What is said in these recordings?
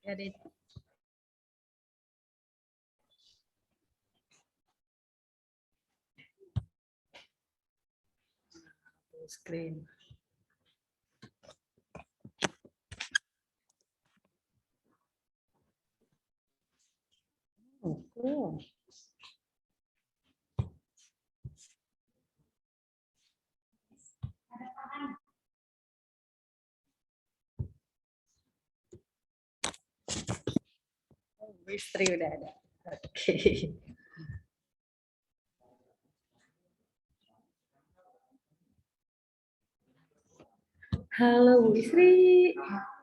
Edit. Screen. Oh, cool. Oh, istri udah ada. Oke. Halo Bu Isri.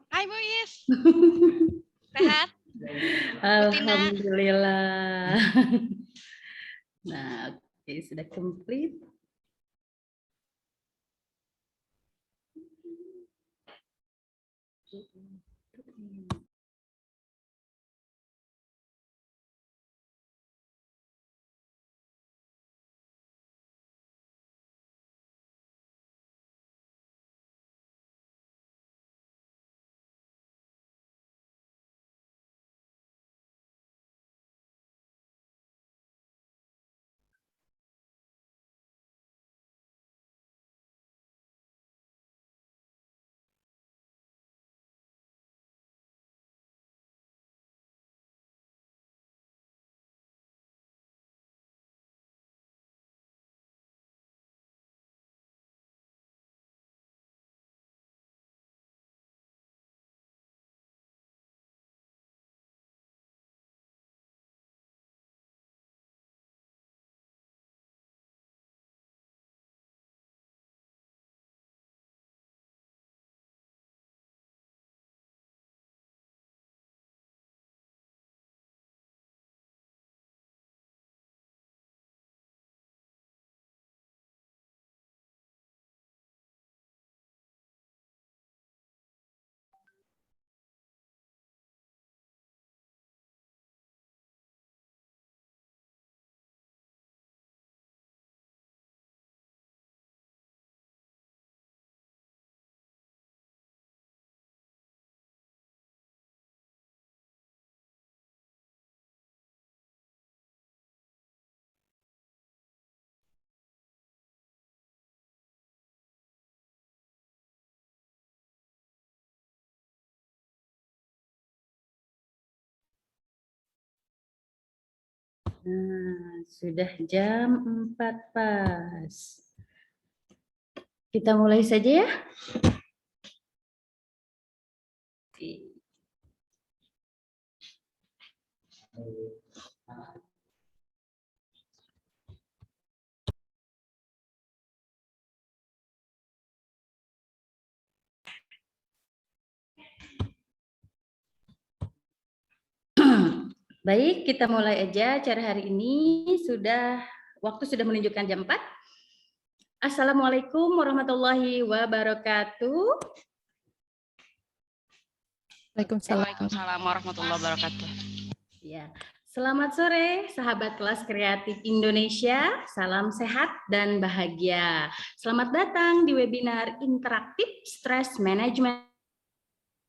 Hai Bu Is. Sehat? Alhamdulillah. Nah, oke, sudah komplit. Nah, sudah jam 4 pas. Kita mulai saja ya. Baik, kita mulai aja acara hari ini. Waktu sudah menunjukkan jam 4. Assalamualaikum warahmatullahi wabarakatuh. Waalaikumsalam warahmatullahi wabarakatuh. Ya, selamat sore sahabat kelas kreatif Indonesia. Salam sehat dan bahagia. Selamat datang di webinar interaktif Stress Management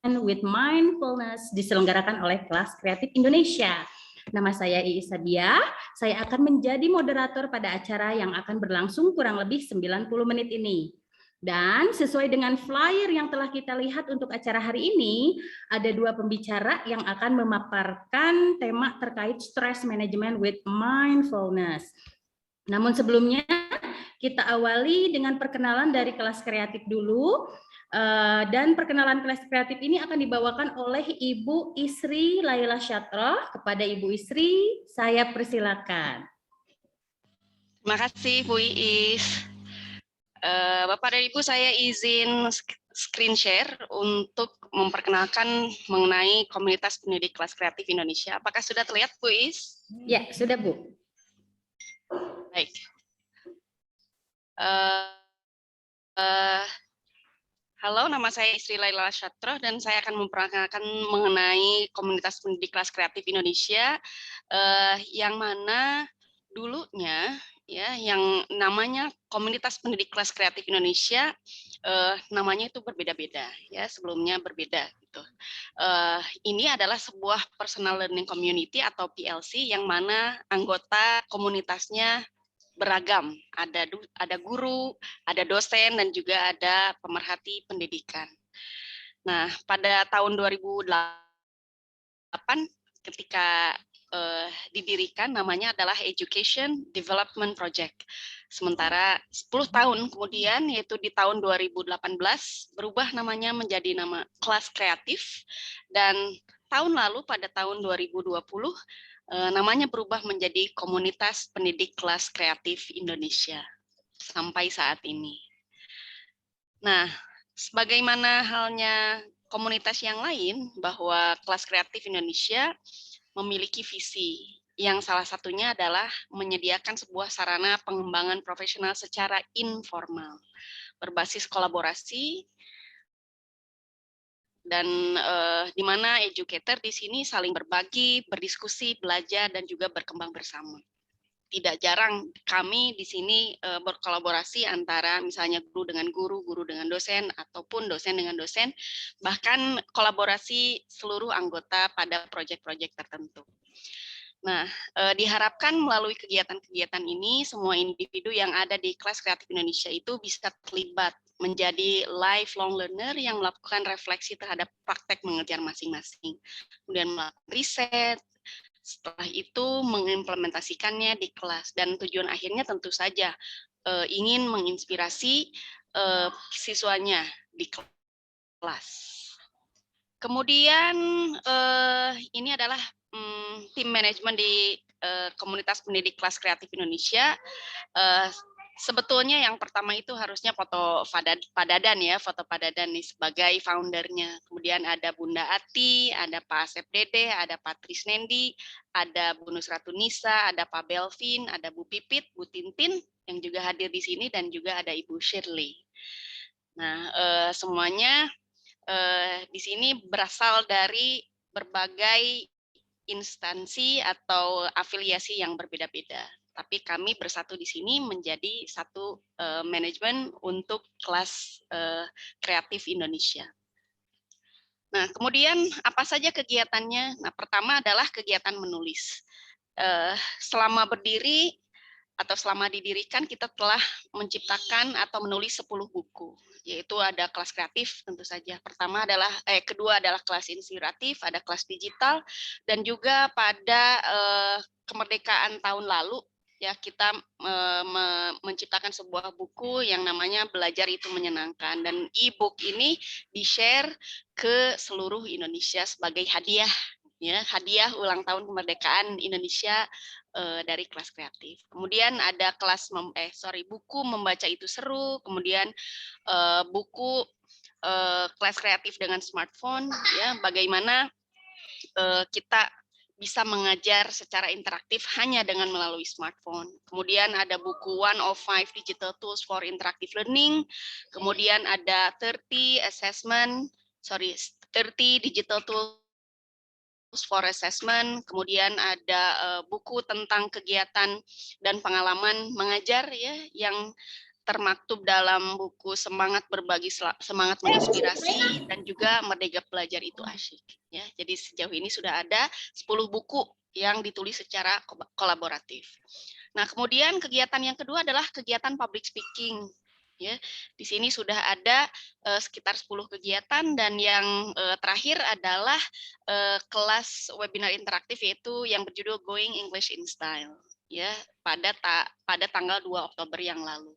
with Mindfulness diselenggarakan oleh kelas kreatif Indonesia. Nama saya Iis Sabiah, saya akan menjadi moderator pada acara yang akan berlangsung kurang lebih 90 menit ini. Dan sesuai dengan flyer yang telah kita lihat untuk acara hari ini, ada 2 pembicara yang akan memaparkan tema terkait stress management with mindfulness. Namun sebelumnya, kita awali dengan perkenalan dari kelas kreatif dulu. Dan perkenalan kelas kreatif ini akan dibawakan oleh Ibu Isri Laila Syatra. Kepada Ibu Isri, saya persilakan. Terima kasih Bu Iis. Bapak dan Ibu, saya izin screen share untuk memperkenalkan mengenai komunitas pendidik kelas kreatif Indonesia. Apakah sudah terlihat Bu Iis? Ya, sudah Bu. Baik. Halo, nama saya Isri Laila Syatra dan saya akan memperkenalkan mengenai komunitas pendidik kelas kreatif Indonesia yang mana dulunya ya, yang namanya Komunitas Pendidik Kelas Kreatif Indonesia, namanya itu berbeda-beda, ya, sebelumnya berbeda gitu. Ini adalah sebuah personal learning community atau PLC yang mana anggota komunitasnya beragam, ada guru, ada dosen, dan juga ada pemerhati pendidikan. Nah, pada tahun 2008 ketika didirikan, namanya adalah Education Development Project. Sementara 10 tahun kemudian, yaitu di tahun 2018, berubah namanya menjadi nama Kelas Kreatif, dan tahun lalu pada tahun 2020 namanya berubah menjadi Komunitas Pendidik Kelas Kreatif Indonesia sampai saat ini. Nah, sebagaimana halnya komunitas yang lain, bahwa Kelas Kreatif Indonesia memiliki visi yang salah satunya adalah menyediakan sebuah sarana pengembangan profesional secara informal, berbasis kolaborasi, dan di mana educator di sini saling berbagi, berdiskusi, belajar, dan juga berkembang bersama. Tidak jarang kami di sini berkolaborasi antara misalnya guru dengan guru, guru dengan dosen, ataupun dosen dengan dosen, bahkan kolaborasi seluruh anggota pada proyek-proyek tertentu. Nah, diharapkan melalui kegiatan-kegiatan ini, semua individu yang ada di Kelas Kreatif Indonesia itu bisa terlibat menjadi lifelong learner yang melakukan refleksi terhadap praktek mengejar masing-masing. Kemudian melakukan riset, setelah itu mengimplementasikannya di kelas. Dan tujuan akhirnya tentu saja ingin menginspirasi siswanya di kelas. Kemudian ini adalah tim manajemen di Komunitas Pendidik Kelas Kreatif Indonesia. Sebetulnya yang pertama itu harusnya foto Padadan ya, foto Padadan nih sebagai foundernya. Kemudian ada Bunda Ati, ada Pak Asep Dede, ada Pak Trisnendi, ada Bu Nusratu Nisa, ada Pak Belvin, ada Bu Pipit, Bu Tintin yang juga hadir di sini, dan juga ada Ibu Shirley. Nah, semuanya di sini berasal dari berbagai instansi atau afiliasi yang berbeda-beda. Tapi kami bersatu di sini menjadi satu manajemen untuk Kelas Kreatif Indonesia. Nah, kemudian apa saja kegiatannya? Nah, pertama adalah kegiatan menulis. Selama berdiri atau selama didirikan, kita telah menciptakan atau menulis 10 buku, yaitu ada kelas kreatif tentu saja. Kedua adalah kelas inspiratif, ada kelas digital, dan juga pada kemerdekaan tahun lalu ya kita menciptakan sebuah buku yang namanya Belajar Itu Menyenangkan, dan e-book ini di-share ke seluruh Indonesia sebagai hadiah ya, hadiah ulang tahun kemerdekaan Indonesia dari Kelas Kreatif. Kemudian ada buku Membaca Itu Seru, kemudian buku Kelas Kreatif dengan Smartphone ya, bagaimana kita bisa mengajar secara interaktif hanya dengan melalui smartphone. Kemudian ada buku 105 Digital Tools for Interactive Learning, kemudian ada 30 Digital Tools for Assessment, kemudian ada buku tentang kegiatan dan pengalaman mengajar ya yang termaktub dalam buku Semangat Berbagi, Semangat Menginspirasi, dan juga Merdeka Belajar Itu Asyik ya. Jadi sejauh ini sudah ada 10 buku yang ditulis secara kolaboratif. Nah, kemudian kegiatan yang kedua adalah kegiatan public speaking. Ya, di sini sudah ada sekitar 10 kegiatan, dan yang terakhir adalah kelas webinar interaktif yaitu yang berjudul Going English in Style ya pada tanggal 2 Oktober yang lalu.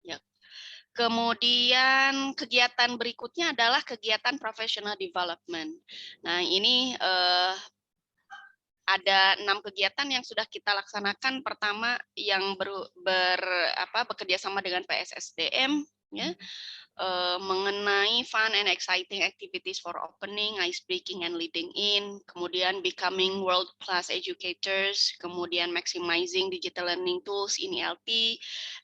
Ya. Kemudian kegiatan berikutnya adalah kegiatan professional development. Nah, ini ada 6 kegiatan yang sudah kita laksanakan. Pertama yang bekerja sama dengan PSSDM ya, mengenai fun and exciting activities for opening, ice breaking and leading in, kemudian becoming world class educators, kemudian maximizing digital learning tools in ELT,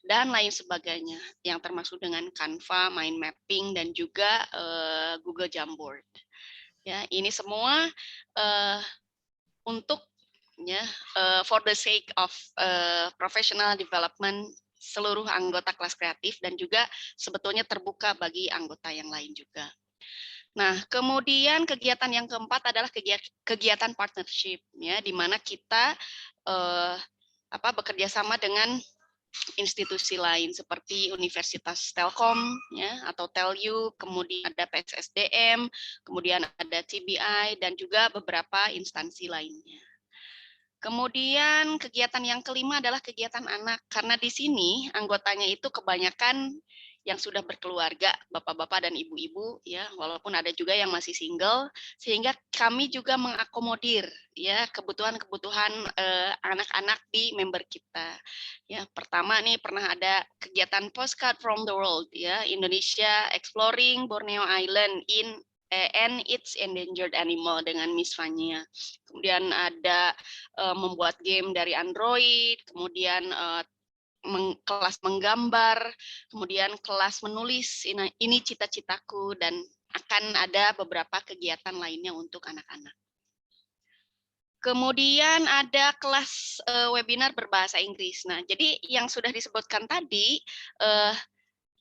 dan lain sebagainya yang termasuk dengan Canva, mind mapping, dan juga Google Jamboard. Ya, ini semua untuk ya, for the sake of professional development seluruh anggota kelas kreatif dan juga sebetulnya terbuka bagi anggota yang lain juga. Nah, kemudian kegiatan yang keempat adalah kegiatan partnership, ya, di mana kita bekerja sama dengan institusi lain seperti Universitas Telkom, ya, atau Telyu, kemudian ada PSSDM, kemudian ada TBI dan juga beberapa instansi lainnya. Kemudian kegiatan yang kelima adalah kegiatan anak, karena di sini anggotanya itu kebanyakan yang sudah berkeluarga, bapak-bapak dan ibu-ibu, ya, walaupun ada juga yang masih single, sehingga kami juga mengakomodir, ya, kebutuhan-kebutuhan anak-anak di member kita. Ya, pertama nih pernah ada kegiatan Postcard from the World, ya, Indonesia Exploring Borneo Island and its endangered animal dengan Miss Fania. Kemudian ada membuat game dari Android, kemudian kelas menggambar, kemudian kelas menulis, ini cita-citaku, dan akan ada beberapa kegiatan lainnya untuk anak-anak. Kemudian ada kelas webinar berbahasa Inggris. Nah, jadi yang sudah disebutkan tadi,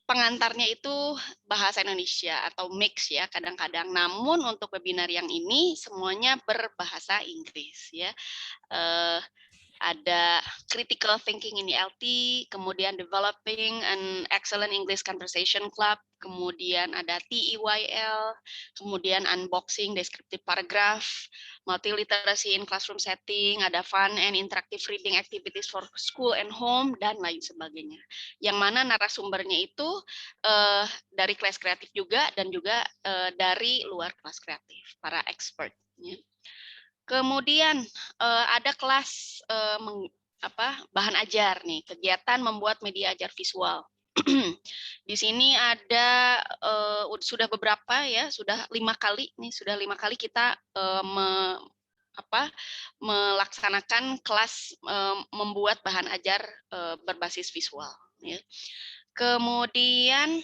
pengantarnya itu bahasa Indonesia atau mix, ya, kadang-kadang. Namun untuk webinar yang ini semuanya berbahasa Inggris, ya. Ada critical thinking in ELT, kemudian developing an excellent English conversation club, kemudian ada TEYL, kemudian unboxing descriptive paragraph, multiliteracy in classroom setting, ada fun and interactive reading activities for school and home, dan lain sebagainya. Yang mana narasumbernya itu dari kelas kreatif juga, dan juga dari luar kelas kreatif, para expert. Ya. Kemudian ada kelas bahan ajar nih, kegiatan membuat media ajar visual. Di sini ada sudah beberapa, ya, sudah 5 kali nih, sudah 5 kali kita melaksanakan kelas membuat bahan ajar berbasis visual. Ya. Kemudian,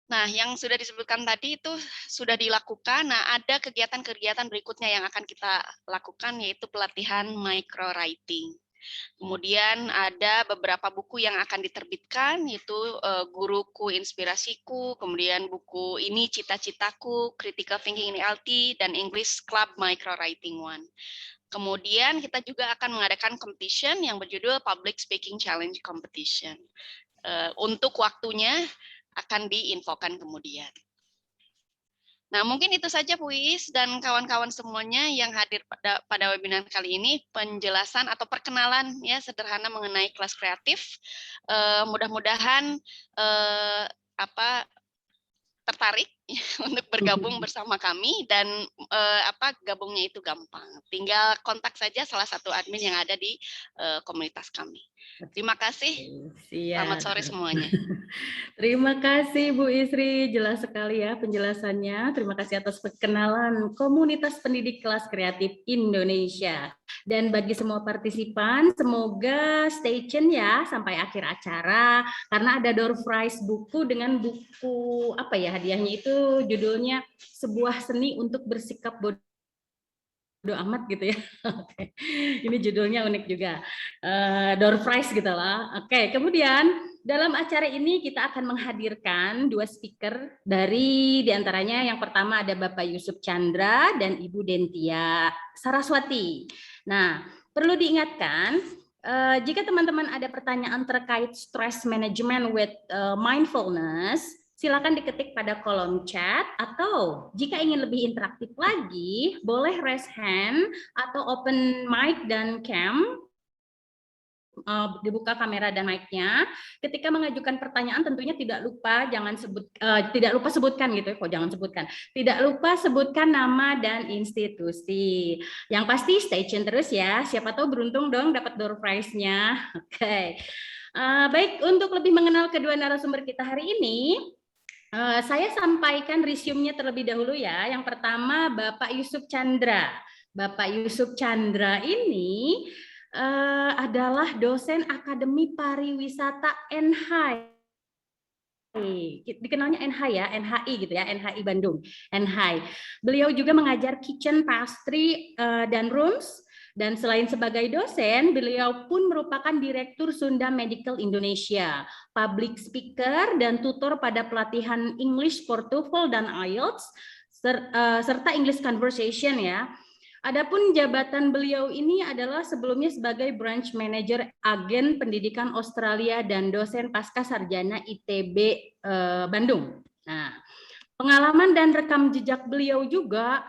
nah, yang sudah disebutkan tadi itu sudah dilakukan. Nah, ada kegiatan-kegiatan berikutnya yang akan kita lakukan, yaitu pelatihan micro writing. Kemudian ada beberapa buku yang akan diterbitkan, yaitu Guruku Inspirasiku, kemudian buku ini Cita-Citaku, Critical Thinking in ELT, dan English Club Micro Writing One. Kemudian kita juga akan mengadakan competition yang berjudul Public Speaking Challenge Competition. Untuk waktunya akan diinfokan kemudian. Nah, mungkin itu saja Bu Iis dan kawan-kawan semuanya yang hadir pada webinar kali ini, penjelasan atau perkenalan, ya, sederhana mengenai kelas kreatif. Mudah-mudahan tertarik untuk bergabung bersama kami, dan gabungnya itu gampang. Tinggal kontak saja salah satu admin yang ada di komunitas kami. Terima kasih. Selamat sore semuanya. Terima kasih Bu Isri, jelas sekali ya penjelasannya. Terima kasih atas perkenalan Komunitas Pendidik Kelas Kreatif Indonesia. Dan bagi semua partisipan, semoga stay tune ya sampai akhir acara, karena ada door prize buku dengan buku hadiahnya itu judulnya Sebuah Seni untuk Bersikap Bodoh amat gitu ya. Oke. Ini judulnya unik juga. Door prize gitu lah. Oke, kemudian dalam acara ini kita akan menghadirkan 2 speaker dari diantaranya yang pertama ada Bapak Yusuf Chandra dan Ibu Dentia Saraswati. Nah, perlu diingatkan jika teman-teman ada pertanyaan terkait stress management with mindfulness, silakan diketik pada kolom chat, atau jika ingin lebih interaktif lagi, boleh raise hand atau open mic dan cam, dibuka kamera dan mic-nya. Ketika mengajukan pertanyaan tentunya tidak lupa sebutkan gitu, tidak lupa sebutkan nama dan institusi. Yang pasti stay tune terus ya, siapa tahu beruntung dong dapat door prize-nya. Oke. Baik, untuk lebih mengenal kedua narasumber kita hari ini, saya sampaikan resume-nya terlebih dahulu ya. Yang pertama Bapak Yusuf Chandra. Bapak Yusuf Chandra ini adalah dosen Akademi Pariwisata NHI. Dikenalnya NHI ya, NHI gitu ya, NHI Bandung, NHI. Beliau juga mengajar kitchen, pastry, dan rooms. Dan selain sebagai dosen, beliau pun merupakan Direktur Sunda Medical Indonesia, public speaker dan tutor pada pelatihan English for TOEFL dan IELTS, serta English Conversation ya. Adapun jabatan beliau ini adalah sebelumnya sebagai Branch Manager Agen Pendidikan Australia dan dosen pasca sarjana ITB Bandung. Nah, pengalaman dan rekam jejak beliau juga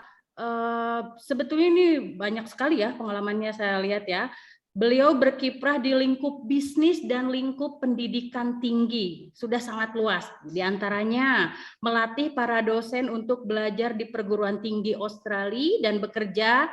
sebetulnya ini banyak sekali ya pengalamannya saya lihat ya. Beliau berkiprah di lingkup bisnis dan lingkup pendidikan tinggi, sudah sangat luas. Di antaranya melatih para dosen untuk belajar di perguruan tinggi Australia dan bekerja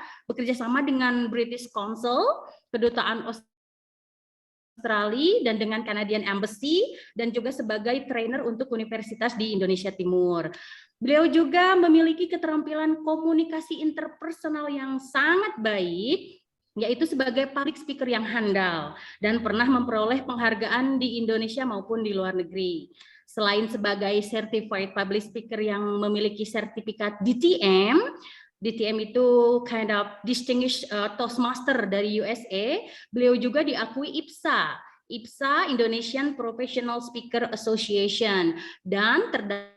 sama dengan British Council, Kedutaan Australia dan dengan Canadian Embassy, dan juga sebagai trainer untuk universitas di Indonesia Timur. Beliau juga memiliki keterampilan komunikasi interpersonal yang sangat baik, yaitu sebagai public speaker yang handal dan pernah memperoleh penghargaan di Indonesia maupun di luar negeri. Selain sebagai certified public speaker yang memiliki sertifikat DTM itu kind of distinguished Toastmaster dari USA, beliau juga diakui IPSA Indonesian Professional Speaker Association, dan terdaftar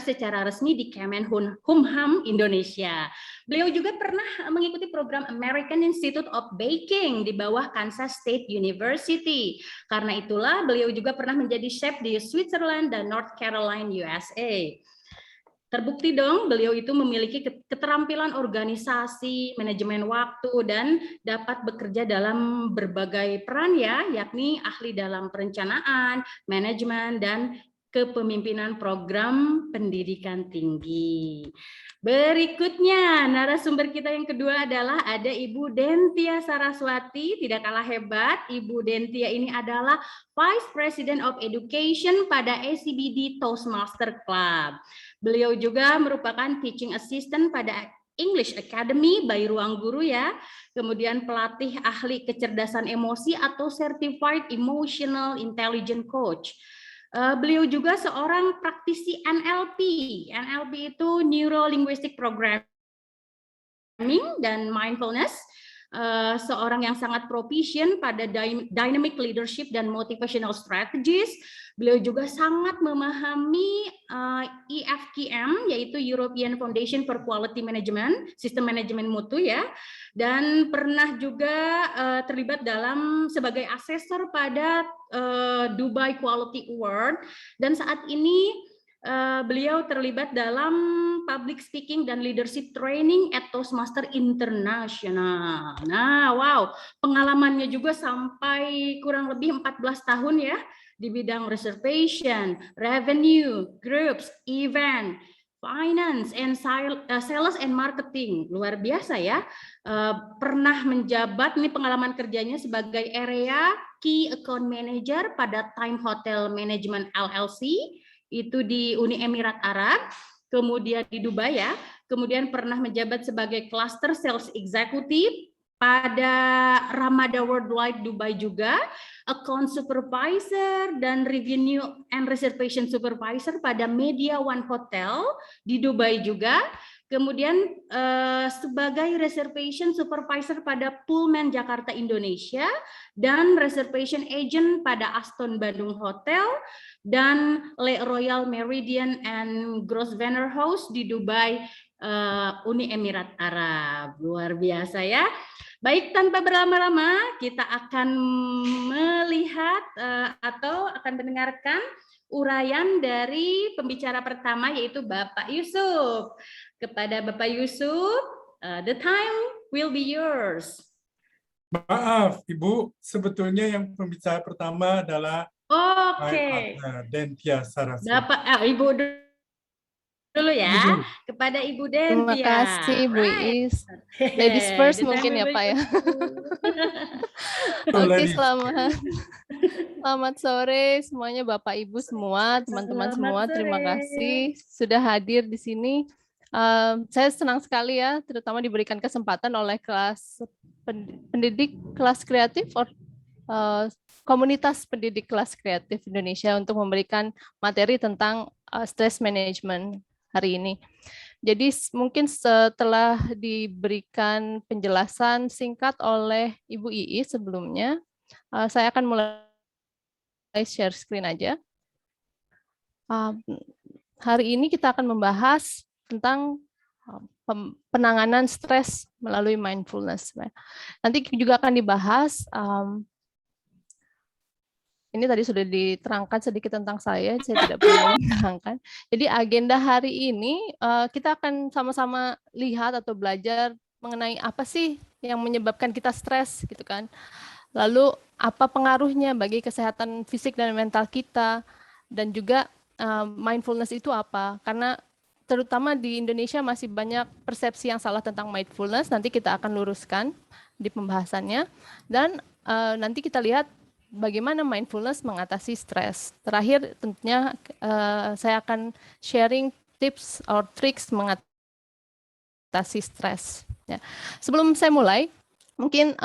secara resmi di Kemenhumham Indonesia. Beliau juga pernah mengikuti program American Institute of Baking di bawah Kansas State University. Karena itulah beliau juga pernah menjadi chef di Switzerland dan North Carolina, USA. Terbukti dong beliau itu memiliki keterampilan organisasi, manajemen waktu, dan dapat bekerja dalam berbagai peran ya, yakni ahli dalam perencanaan, manajemen, dan kepemimpinan program pendidikan tinggi. Berikutnya, narasumber kita yang kedua adalah ada Ibu Dentia Saraswati. Tidak kalah hebat, Ibu Dentia ini adalah Vice President of Education pada ACBD Toastmaster Club. Beliau juga merupakan Teaching Assistant pada English Academy by Ruang Guru ya. Kemudian pelatih ahli kecerdasan emosi atau Certified Emotional Intelligence Coach. Beliau juga seorang praktisi NLP. NLP itu Neuro Linguistic Programming dan Mindfulness. Seorang yang sangat proficient pada dynamic leadership dan motivational strategies. Beliau juga sangat memahami EFQM, yaitu European Foundation for Quality Management, sistem manajemen mutu ya, dan pernah juga terlibat dalam sebagai asesor pada Dubai Quality Award, dan saat ini beliau terlibat dalam public speaking dan leadership training at Toastmaster International. Nah, wow, pengalamannya juga sampai kurang lebih 14 tahun ya di bidang reservation, revenue, groups, event, finance, and sales and marketing. Luar biasa ya. Pernah menjabat, ini pengalaman kerjanya sebagai area key account manager pada Time Hotel Management LLC, itu di Uni Emirat Arab, kemudian di Dubai ya, kemudian pernah menjabat sebagai Cluster Sales Executive pada Ramada Worldwide Dubai juga, Account Supervisor dan Revenue and Reservation Supervisor pada Media One Hotel di Dubai juga, kemudian sebagai Reservation Supervisor pada Pullman Jakarta Indonesia, dan Reservation Agent pada Aston Bandung Hotel, dan Le Royal Meridian and Grosvenor House di Dubai, Uni Emirat Arab. Luar biasa ya. Baik, tanpa berlama-lama kita akan melihat atau akan mendengarkan uraian dari pembicara pertama, yaitu Bapak Yusuf. Kepada Bapak Yusuf, the time will be yours. Maaf, Ibu, sebetulnya yang pembicara pertama adalah Dentia Saraswati. Bapak, Ibu dulu ya, Ibu. Kepada Ibu Dentia. Terima kasih, Bu Is. Ladies first mungkin ya, Pak ya. Oke, selamat sore semuanya, Bapak Ibu semua, teman-teman semua. Terima kasih sudah hadir di sini. Saya senang sekali ya, terutama diberikan kesempatan oleh kelas pendidik kelas kreatif, komunitas pendidik kelas kreatif Indonesia untuk memberikan materi tentang stress management hari ini. Jadi mungkin setelah diberikan penjelasan singkat oleh Ibu Iis sebelumnya, saya akan mulai share screen aja. Hari ini kita akan membahas tentang penanganan stres melalui mindfulness. Nanti juga akan dibahas, ini tadi sudah diterangkan sedikit tentang saya tidak perlu menerangkan. Jadi agenda hari ini kita akan sama-sama lihat atau belajar mengenai apa sih yang menyebabkan kita stres gitu kan. Lalu apa pengaruhnya bagi kesehatan fisik dan mental kita, dan juga mindfulness itu apa? Karena terutama di Indonesia masih banyak persepsi yang salah tentang mindfulness. Nanti kita akan luruskan di pembahasannya, dan nanti kita lihat bagaimana mindfulness mengatasi stres. Terakhir tentunya saya akan sharing tips or tricks mengatasi stres. Ya. Sebelum saya mulai, mungkin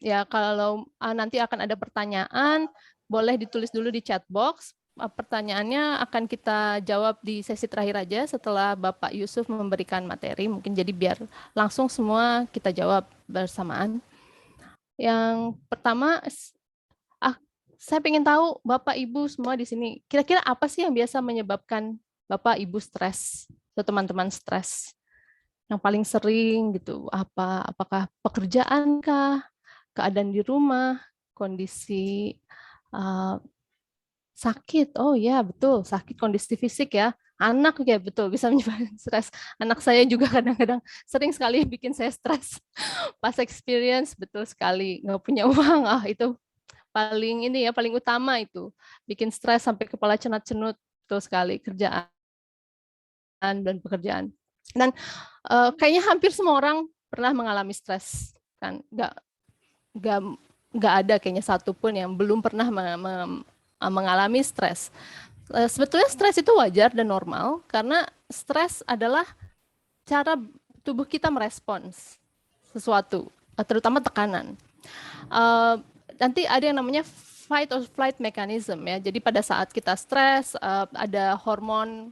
ya kalau nanti akan ada pertanyaan, boleh ditulis dulu di chat box. Pertanyaannya akan kita jawab di sesi terakhir aja setelah Bapak Yusuf memberikan materi. Mungkin jadi biar langsung semua kita jawab bersamaan. Yang pertama, saya ingin tahu Bapak Ibu semua di sini, kira-kira apa sih yang biasa menyebabkan Bapak Ibu stres atau teman-teman stres? Yang paling sering gitu, apakah pekerjaan kah, keadaan di rumah, kondisi sakit? Oh ya betul, sakit, kondisi fisik ya. Anak ya betul bisa menyebabkan stres. Anak saya juga kadang-kadang sering sekali bikin saya stres. Pas experience betul sekali, nggak punya uang, itu paling ini ya, paling utama itu bikin stres sampai kepala cenut-cenut, betul sekali, kerjaan dan pekerjaan. Dan kayaknya hampir semua orang pernah mengalami stres kan, nggak ada kayaknya satupun yang belum pernah mengalami stres. Sebetulnya stres itu wajar dan normal karena stres adalah cara tubuh kita merespons sesuatu, terutama tekanan. Nanti ada yang namanya fight or flight mechanism ya. Jadi pada saat kita stres, ada hormon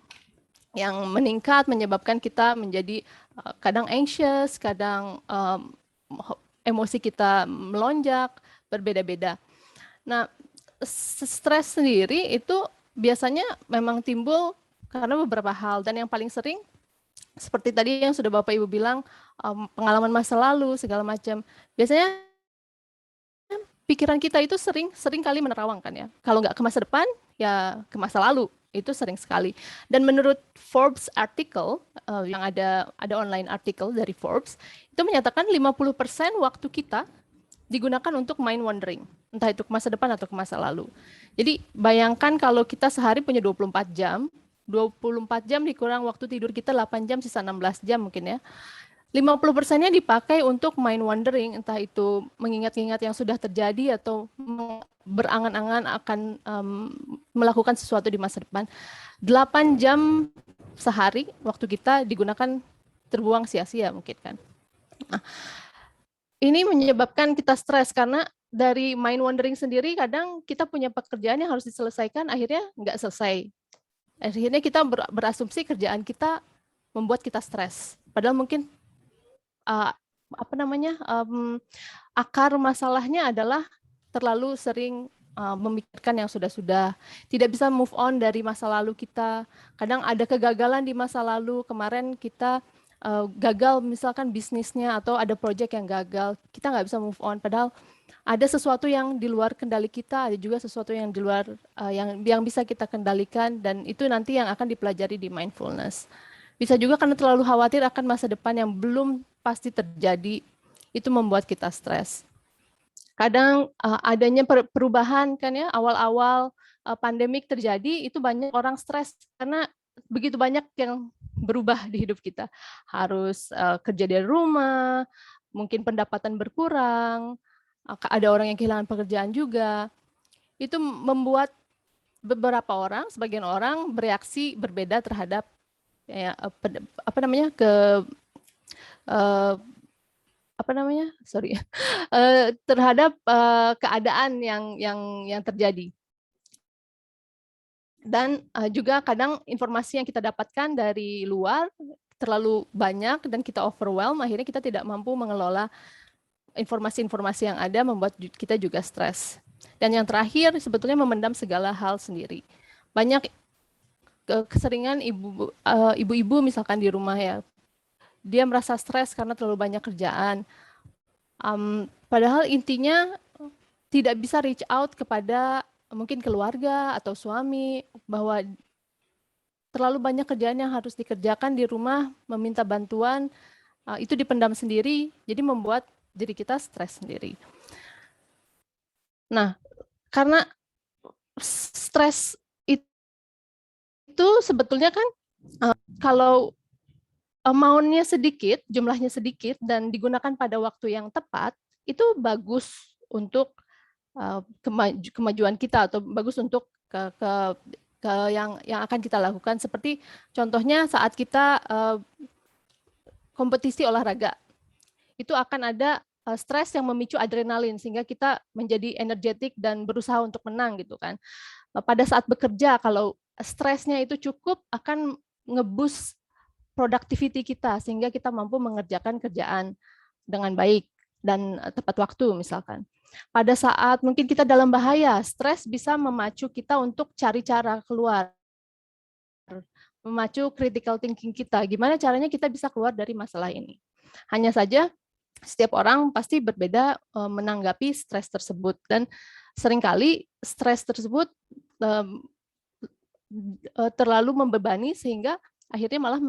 yang meningkat menyebabkan kita menjadi kadang anxious, kadang emosi kita melonjak, berbeda-beda. Nah, stres sendiri itu biasanya memang timbul karena beberapa hal, dan yang paling sering seperti tadi yang sudah Bapak Ibu bilang, pengalaman masa lalu segala macam. Biasanya pikiran kita itu sering kali menerawang kan ya. Kalau nggak ke masa depan, ya ke masa lalu. Itu sering sekali. Dan menurut Forbes artikel, yang ada online artikel dari Forbes, itu menyatakan 50% waktu kita digunakan untuk mind wandering. Entah itu ke masa depan atau ke masa lalu. Jadi bayangkan kalau kita sehari punya 24 jam, 24 jam dikurang waktu tidur kita 8 jam, sisa 16 jam mungkin ya. 50%-nya dipakai untuk mind wandering, entah itu mengingat-ingat yang sudah terjadi atau berangan-angan akan melakukan sesuatu di masa depan. 8 jam sehari waktu kita digunakan terbuang sia-sia mungkin kan. Nah, ini menyebabkan kita stres karena dari mind wandering sendiri kadang kita punya pekerjaan yang harus diselesaikan, akhirnya nggak selesai. Akhirnya kita berasumsi kerjaan kita membuat kita stres. Padahal mungkin akar masalahnya adalah terlalu sering memikirkan yang sudah-sudah, tidak bisa move on dari masa lalu kita. Kadang ada kegagalan di masa lalu, kemarin kita gagal misalkan bisnisnya atau ada proyek yang gagal, kita nggak bisa move on. Padahal ada sesuatu yang di luar kendali kita, ada juga sesuatu yang di luar yang bisa kita kendalikan, dan itu nanti yang akan dipelajari di mindfulness. Bisa juga karena terlalu khawatir akan masa depan yang belum pasti terjadi, itu membuat kita stres. Kadang adanya perubahan kan ya, awal-awal pandemik terjadi, itu banyak orang stres karena begitu banyak yang berubah di hidup kita. Harus kerja dari rumah, mungkin pendapatan berkurang, ada orang yang kehilangan pekerjaan juga. Itu membuat beberapa orang, sebagian orang bereaksi berbeda terhadap terhadap keadaan yang terjadi. Dan juga kadang informasi yang kita dapatkan dari luar terlalu banyak dan kita overwhelm, akhirnya kita tidak mampu mengelola informasi-informasi yang ada, membuat kita juga stres. Dan yang terakhir sebetulnya memendam segala hal sendiri. Banyak keseringan ibu-ibu misalkan di rumah ya, dia merasa stres karena terlalu banyak kerjaan. Padahal intinya tidak bisa reach out kepada mungkin keluarga atau suami, bahwa terlalu banyak kerjaan yang harus dikerjakan di rumah, meminta bantuan, itu dipendam sendiri, jadi membuat diri kita stres sendiri. Nah, karena stres itu sebetulnya kan kalau amount-nya sedikit, jumlahnya sedikit, dan digunakan pada waktu yang tepat, itu bagus untuk kemajuan kita, atau bagus untuk yang akan kita lakukan. Seperti contohnya saat kita kompetisi olahraga, itu akan ada stres yang memicu adrenalin sehingga kita menjadi energetik dan berusaha untuk menang gitu kan. Pada saat bekerja, kalau stresnya itu cukup, akan nge-boost productivity kita sehingga kita mampu mengerjakan kerjaan dengan baik dan tepat waktu misalkan. Pada saat mungkin kita dalam bahaya, stres bisa memacu kita untuk cari cara keluar, memacu critical thinking kita. Gimana caranya kita bisa keluar dari masalah ini? Hanya saja setiap orang pasti berbeda menanggapi stres tersebut, dan seringkali stres tersebut terlalu membebani sehingga akhirnya malah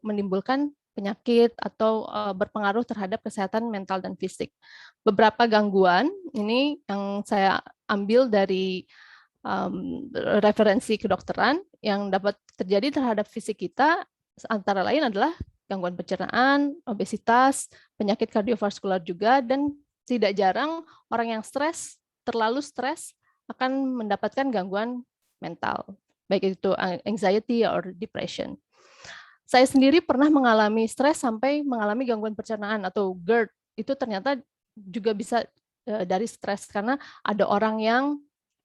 menimbulkan penyakit atau berpengaruh terhadap kesehatan mental dan fisik. Beberapa gangguan ini yang saya ambil dari referensi kedokteran yang dapat terjadi terhadap fisik kita, antara lain adalah gangguan pencernaan, obesitas, penyakit kardiovaskular juga, dan tidak jarang orang yang terlalu stres akan mendapatkan gangguan mental, baik itu anxiety or depression. Saya sendiri pernah mengalami stres sampai mengalami gangguan pencernaan atau GERD. Itu ternyata juga bisa dari stres, karena ada orang yang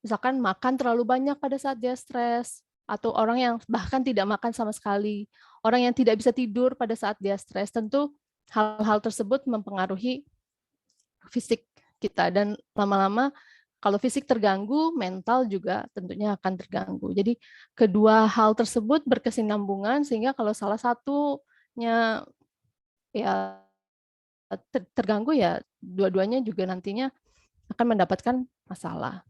misalkan makan terlalu banyak pada saat dia stres, atau orang yang bahkan tidak makan sama sekali, orang yang tidak bisa tidur pada saat dia stres. Tentu hal-hal tersebut mempengaruhi fisik kita, dan lama-lama kalau fisik terganggu, mental juga tentunya akan terganggu. Jadi kedua hal tersebut berkesinambungan sehingga kalau salah satunya ya terganggu, ya dua-duanya juga nantinya akan mendapatkan masalah.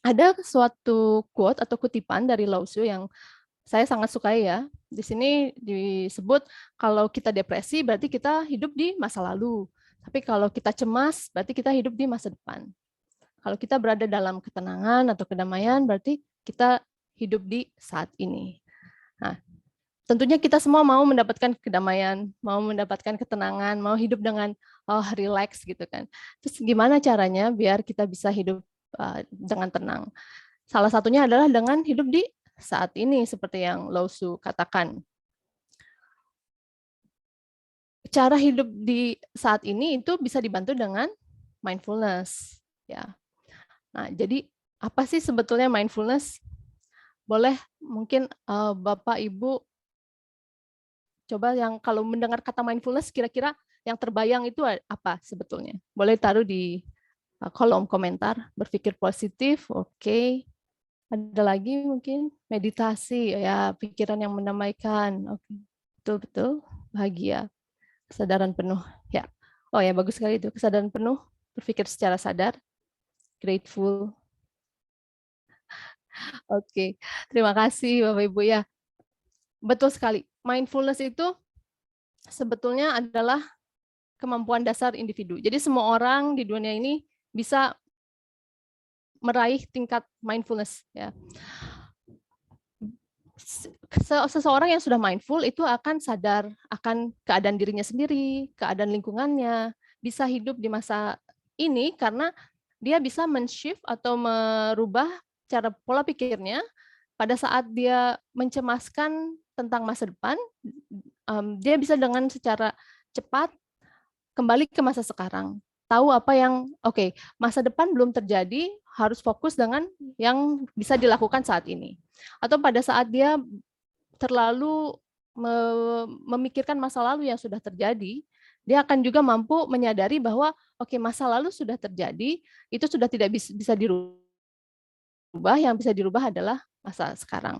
Ada suatu quote atau kutipan dari Lao Tzu yang saya sangat sukai ya. Di sini disebut kalau kita depresi berarti kita hidup di masa lalu. Tapi kalau kita cemas berarti kita hidup di masa depan. Kalau kita berada dalam ketenangan atau kedamaian berarti kita hidup di saat ini. Nah, tentunya kita semua mau mendapatkan kedamaian, mau mendapatkan ketenangan, mau hidup dengan relax gitu kan. Terus gimana caranya biar kita bisa hidup dengan tenang? Salah satunya adalah dengan hidup di saat ini, seperti yang Lao Tzu katakan. Cara hidup di saat ini itu bisa dibantu dengan mindfulness. Ya. Nah, jadi apa sih sebetulnya mindfulness? Boleh mungkin Bapak Ibu coba yang kalau mendengar kata mindfulness kira-kira yang terbayang itu apa sebetulnya? Boleh taruh di kolom komentar. Berpikir positif, oke. Ada lagi mungkin meditasi, ya pikiran yang mendamaikan, oke. Betul-betul bahagia, kesadaran penuh, ya. Oh ya bagus sekali itu, kesadaran penuh, berpikir secara sadar, grateful. Oke, terima kasih Bapak Ibu ya. Betul sekali, mindfulness itu sebetulnya adalah kemampuan dasar individu. Jadi semua orang di dunia ini bisa meraih tingkat mindfulness ya. Seseorang yang sudah mindful itu akan sadar akan keadaan dirinya sendiri, keadaan lingkungannya, bisa hidup di masa ini karena dia bisa men-shift atau merubah cara pola pikirnya pada saat dia mencemaskan tentang masa depan, dia bisa dengan secara cepat kembali ke masa sekarang. Tahu apa yang, oke, masa depan belum terjadi, harus fokus dengan yang bisa dilakukan saat ini. Atau pada saat dia terlalu memikirkan masa lalu yang sudah terjadi, dia akan juga mampu menyadari bahwa oke, masa lalu sudah terjadi, itu sudah tidak bisa dirubah, yang bisa dirubah adalah masa sekarang.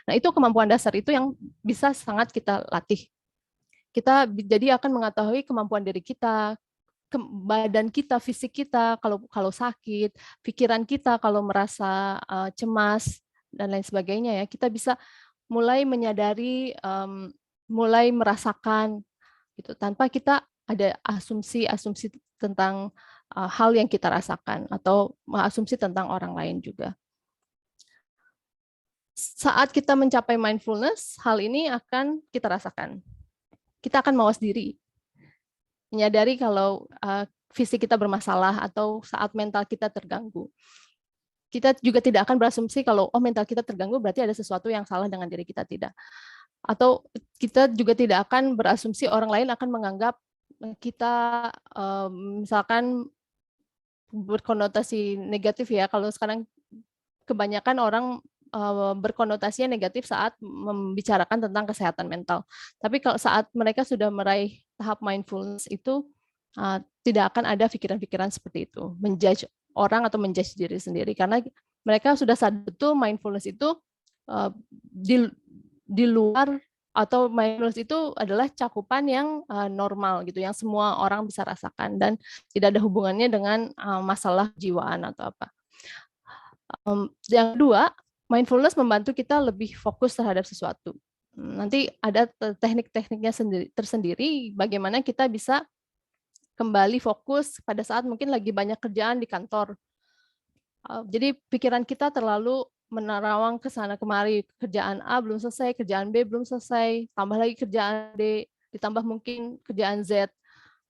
Nah, itu kemampuan dasar itu yang bisa sangat kita latih. Kita jadi akan mengetahui kemampuan diri kita, badan kita, fisik kita kalau sakit, pikiran kita kalau merasa cemas dan lain sebagainya ya. Kita bisa mulai menyadari, mulai merasakan gitu tanpa kita ada asumsi tentang hal yang kita rasakan atau asumsi tentang orang lain juga. Saat kita mencapai mindfulness, hal ini akan kita rasakan. Kita akan mawas diri, menyadari kalau fisik kita bermasalah atau saat mental kita terganggu. Kita juga tidak akan berasumsi kalau mental kita terganggu berarti ada sesuatu yang salah dengan diri kita, tidak. Atau kita juga tidak akan berasumsi orang lain akan menganggap kita misalkan berkonotasi negatif ya. Kalau sekarang kebanyakan orang berkonotasinya negatif saat membicarakan tentang kesehatan mental. Tapi kalau saat mereka sudah meraih tahap mindfulness itu tidak akan ada pikiran-pikiran seperti itu, menjudge orang atau menjudge diri sendiri, karena mereka sudah sadar betul mindfulness itu di luar, atau mindfulness itu adalah cakupan yang normal gitu, yang semua orang bisa rasakan dan tidak ada hubungannya dengan masalah jiwaan atau apa. Yang kedua, mindfulness membantu kita lebih fokus terhadap sesuatu. Nanti ada teknik-tekniknya tersendiri bagaimana kita bisa kembali fokus pada saat mungkin lagi banyak kerjaan di kantor. Jadi pikiran kita terlalu menerawang ke sana kemari, kerjaan A belum selesai, kerjaan B belum selesai, tambah lagi kerjaan D, ditambah mungkin kerjaan Z.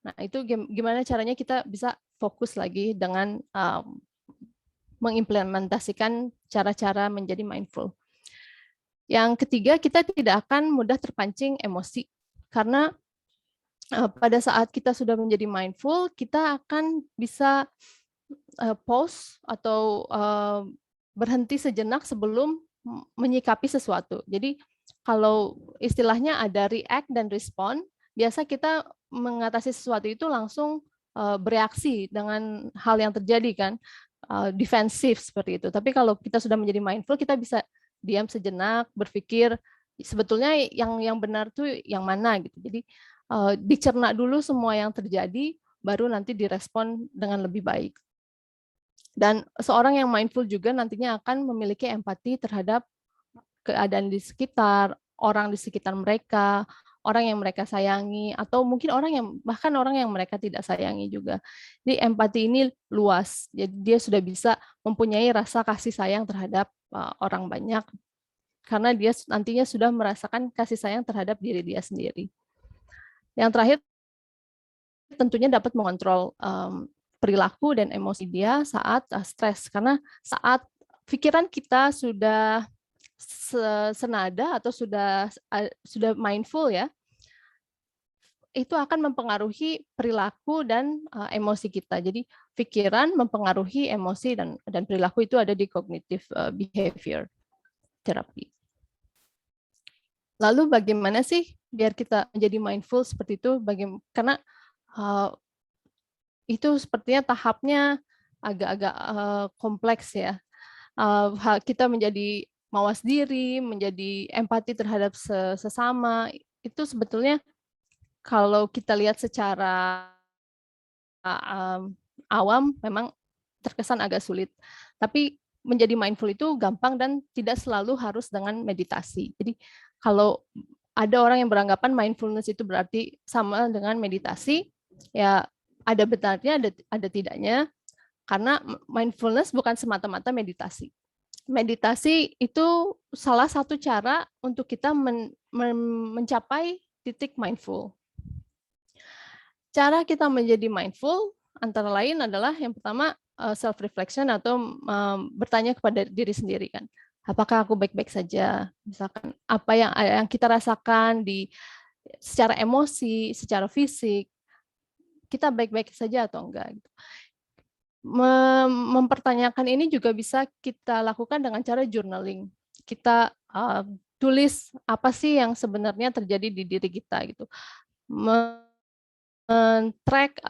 Nah, itu gimana caranya kita bisa fokus lagi dengan mengimplementasikan cara-cara menjadi mindful. Yang ketiga, kita tidak akan mudah terpancing emosi, karena pada saat kita sudah menjadi mindful, kita akan bisa pause atau berhenti sejenak sebelum menyikapi sesuatu. Jadi kalau istilahnya ada react dan respond, biasa kita mengatasi sesuatu itu langsung bereaksi dengan hal yang terjadi kan, defensif seperti itu. Tapi kalau kita sudah menjadi mindful, kita bisa diam sejenak, berpikir sebetulnya yang benar tuh yang mana gitu. Jadi dicerna dulu semua yang terjadi, baru nanti direspon dengan lebih baik. Dan seorang yang mindful juga nantinya akan memiliki empati terhadap keadaan di sekitar, orang di sekitar mereka, orang yang mereka sayangi, atau mungkin bahkan orang yang mereka tidak sayangi juga. Jadi empati ini luas, jadi dia sudah bisa mempunyai rasa kasih sayang terhadap orang banyak, karena dia nantinya sudah merasakan kasih sayang terhadap diri dia sendiri. Yang terakhir, tentunya dapat mengontrol perilaku dan emosi dia saat stres, karena saat pikiran kita sudah senada atau sudah mindful ya, itu akan mempengaruhi perilaku dan emosi kita. Jadi pikiran mempengaruhi emosi dan perilaku, itu ada di cognitive behavior therapy. Lalu bagaimana sih biar kita menjadi mindful seperti itu? Karena itu sepertinya tahapnya agak-agak kompleks ya. Kita menjadi mawas diri, menjadi empati terhadap sesama, itu sebetulnya kalau kita lihat secara awam memang terkesan agak sulit. Tapi menjadi mindful itu gampang dan tidak selalu harus dengan meditasi. Jadi kalau ada orang yang beranggapan mindfulness itu berarti sama dengan meditasi, ya ada benarnya, ada tidaknya, karena mindfulness bukan semata-mata meditasi. Meditasi itu salah satu cara untuk kita mencapai titik mindful. Cara kita menjadi mindful antara lain adalah yang pertama self-reflection atau bertanya kepada diri sendiri kan. Apakah aku baik-baik saja? Misalkan apa yang kita rasakan secara emosi, secara fisik, kita baik-baik saja atau enggak? Gitu. Mempertanyakan ini juga bisa kita lakukan dengan cara journaling. Kita tulis apa sih yang sebenarnya terjadi di diri kita gitu. Men-track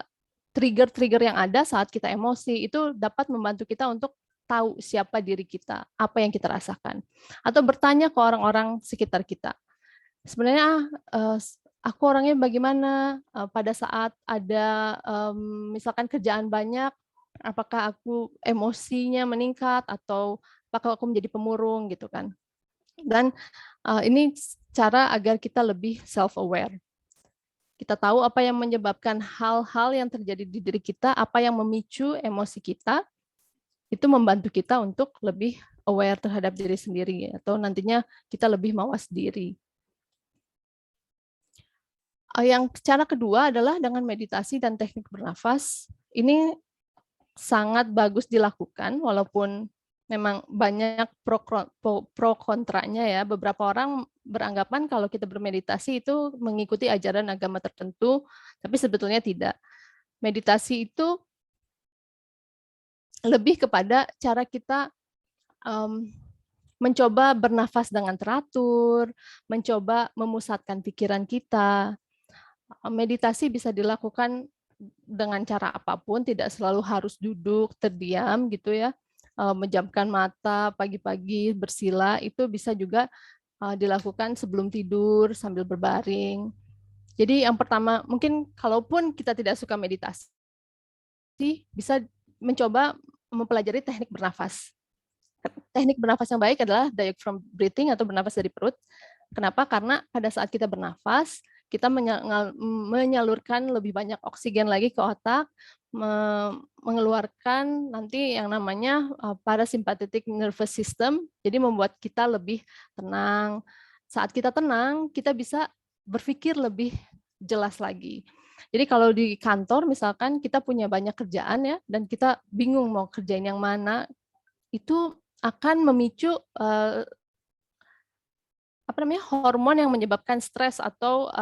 trigger-trigger yang ada saat kita emosi itu dapat membantu kita untuk tahu siapa diri kita, apa yang kita rasakan, atau bertanya ke orang-orang sekitar kita. Sebenarnya aku orangnya bagaimana pada saat ada misalkan kerjaan banyak, apakah aku emosinya meningkat atau apakah aku menjadi pemurung gitu kan. Dan ini cara agar kita lebih self-aware. Kita tahu apa yang menyebabkan hal-hal yang terjadi di diri kita, apa yang memicu emosi kita, itu membantu kita untuk lebih aware terhadap diri sendiri, atau nantinya kita lebih mawas diri. Yang cara kedua adalah dengan meditasi dan teknik bernafas. Ini sangat bagus dilakukan, walaupun memang banyak pro kontranya ya. Beberapa orang beranggapan kalau kita bermeditasi itu mengikuti ajaran agama tertentu, tapi sebetulnya tidak. Meditasi itu lebih kepada cara kita mencoba bernafas dengan teratur, mencoba memusatkan pikiran kita. Meditasi bisa dilakukan dengan cara apapun, tidak selalu harus duduk terdiam gitu ya. Menjamkan mata pagi-pagi, bersila, itu bisa juga dilakukan sebelum tidur sambil berbaring. Jadi yang pertama, mungkin kalaupun kita tidak suka meditasi, bisa mencoba mempelajari teknik bernafas. Teknik bernafas yang baik adalah diaphragm breathing atau bernafas dari perut. Kenapa? Karena pada saat kita bernafas, kita menyalurkan lebih banyak oksigen lagi ke otak, mengeluarkan nanti yang namanya parasympathetic nervous system, jadi membuat kita lebih tenang. Saat kita tenang, kita bisa berpikir lebih jelas lagi. Jadi kalau di kantor misalkan kita punya banyak kerjaan ya, dan kita bingung mau kerjain yang mana, itu akan memicu hormon yang menyebabkan stres atau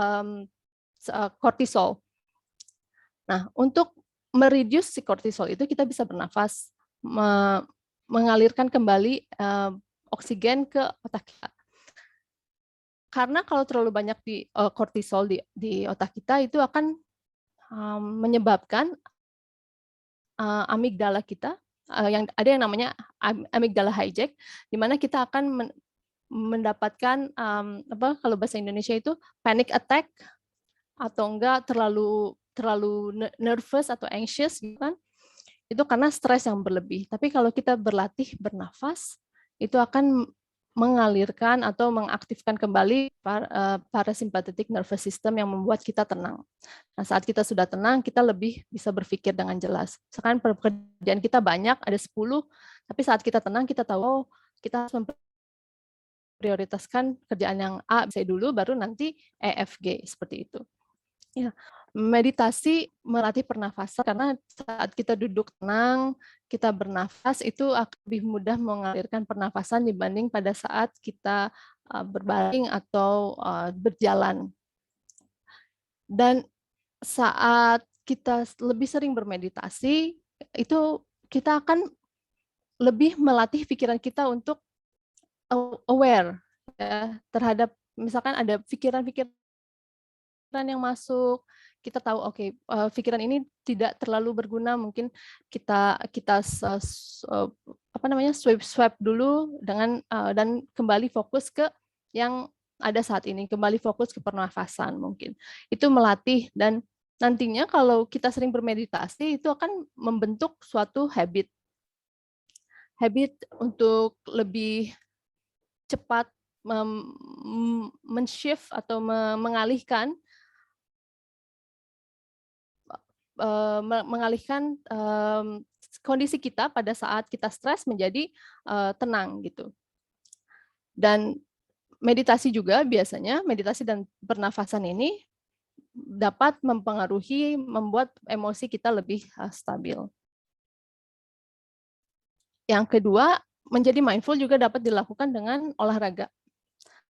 kortisol. Nah, untuk mereduce si kortisol itu kita bisa bernafas, mengalirkan kembali oksigen ke otak kita. Karena kalau terlalu banyak di kortisol di otak kita itu akan menyebabkan amigdala kita yang ada yang namanya amigdala hijack, di mana kita akan mendapatkan kalau bahasa Indonesia itu panic attack atau enggak terlalu nervous atau anxious gitu kan. Itu karena stres yang berlebih. Tapi kalau kita berlatih bernafas, itu akan mengalirkan atau mengaktifkan kembali parasympathetic nervous system yang membuat kita tenang. Nah, saat kita sudah tenang, kita lebih bisa berpikir dengan jelas. Misalkan pekerjaan kita banyak, ada 10, tapi saat kita tenang, kita tahu, oh, kita harus memprioritaskan kerjaan yang A dulu, baru nanti E, F, G, seperti itu. Ya, meditasi melatih pernafasan karena saat kita duduk tenang, kita bernafas itu akan lebih mudah mengalirkan pernafasan dibanding pada saat kita berbaring atau berjalan. Dan saat kita lebih sering bermeditasi, itu kita akan lebih melatih pikiran kita untuk aware ya, terhadap misalkan ada pikiran-pikiran yang masuk, kita tahu oke, pikiran ini tidak terlalu berguna, mungkin kita swipe dulu dengan dan kembali fokus ke yang ada saat ini, kembali fokus ke pernafasan mungkin. Itu melatih, dan nantinya kalau kita sering bermeditasi itu akan membentuk suatu habit untuk lebih cepat men-shift atau mengalihkan kondisi kita pada saat kita stres menjadi tenang gitu. Dan meditasi juga biasanya, meditasi dan pernafasan ini dapat mempengaruhi, membuat emosi kita lebih stabil. Yang kedua, menjadi mindful juga dapat dilakukan dengan olahraga.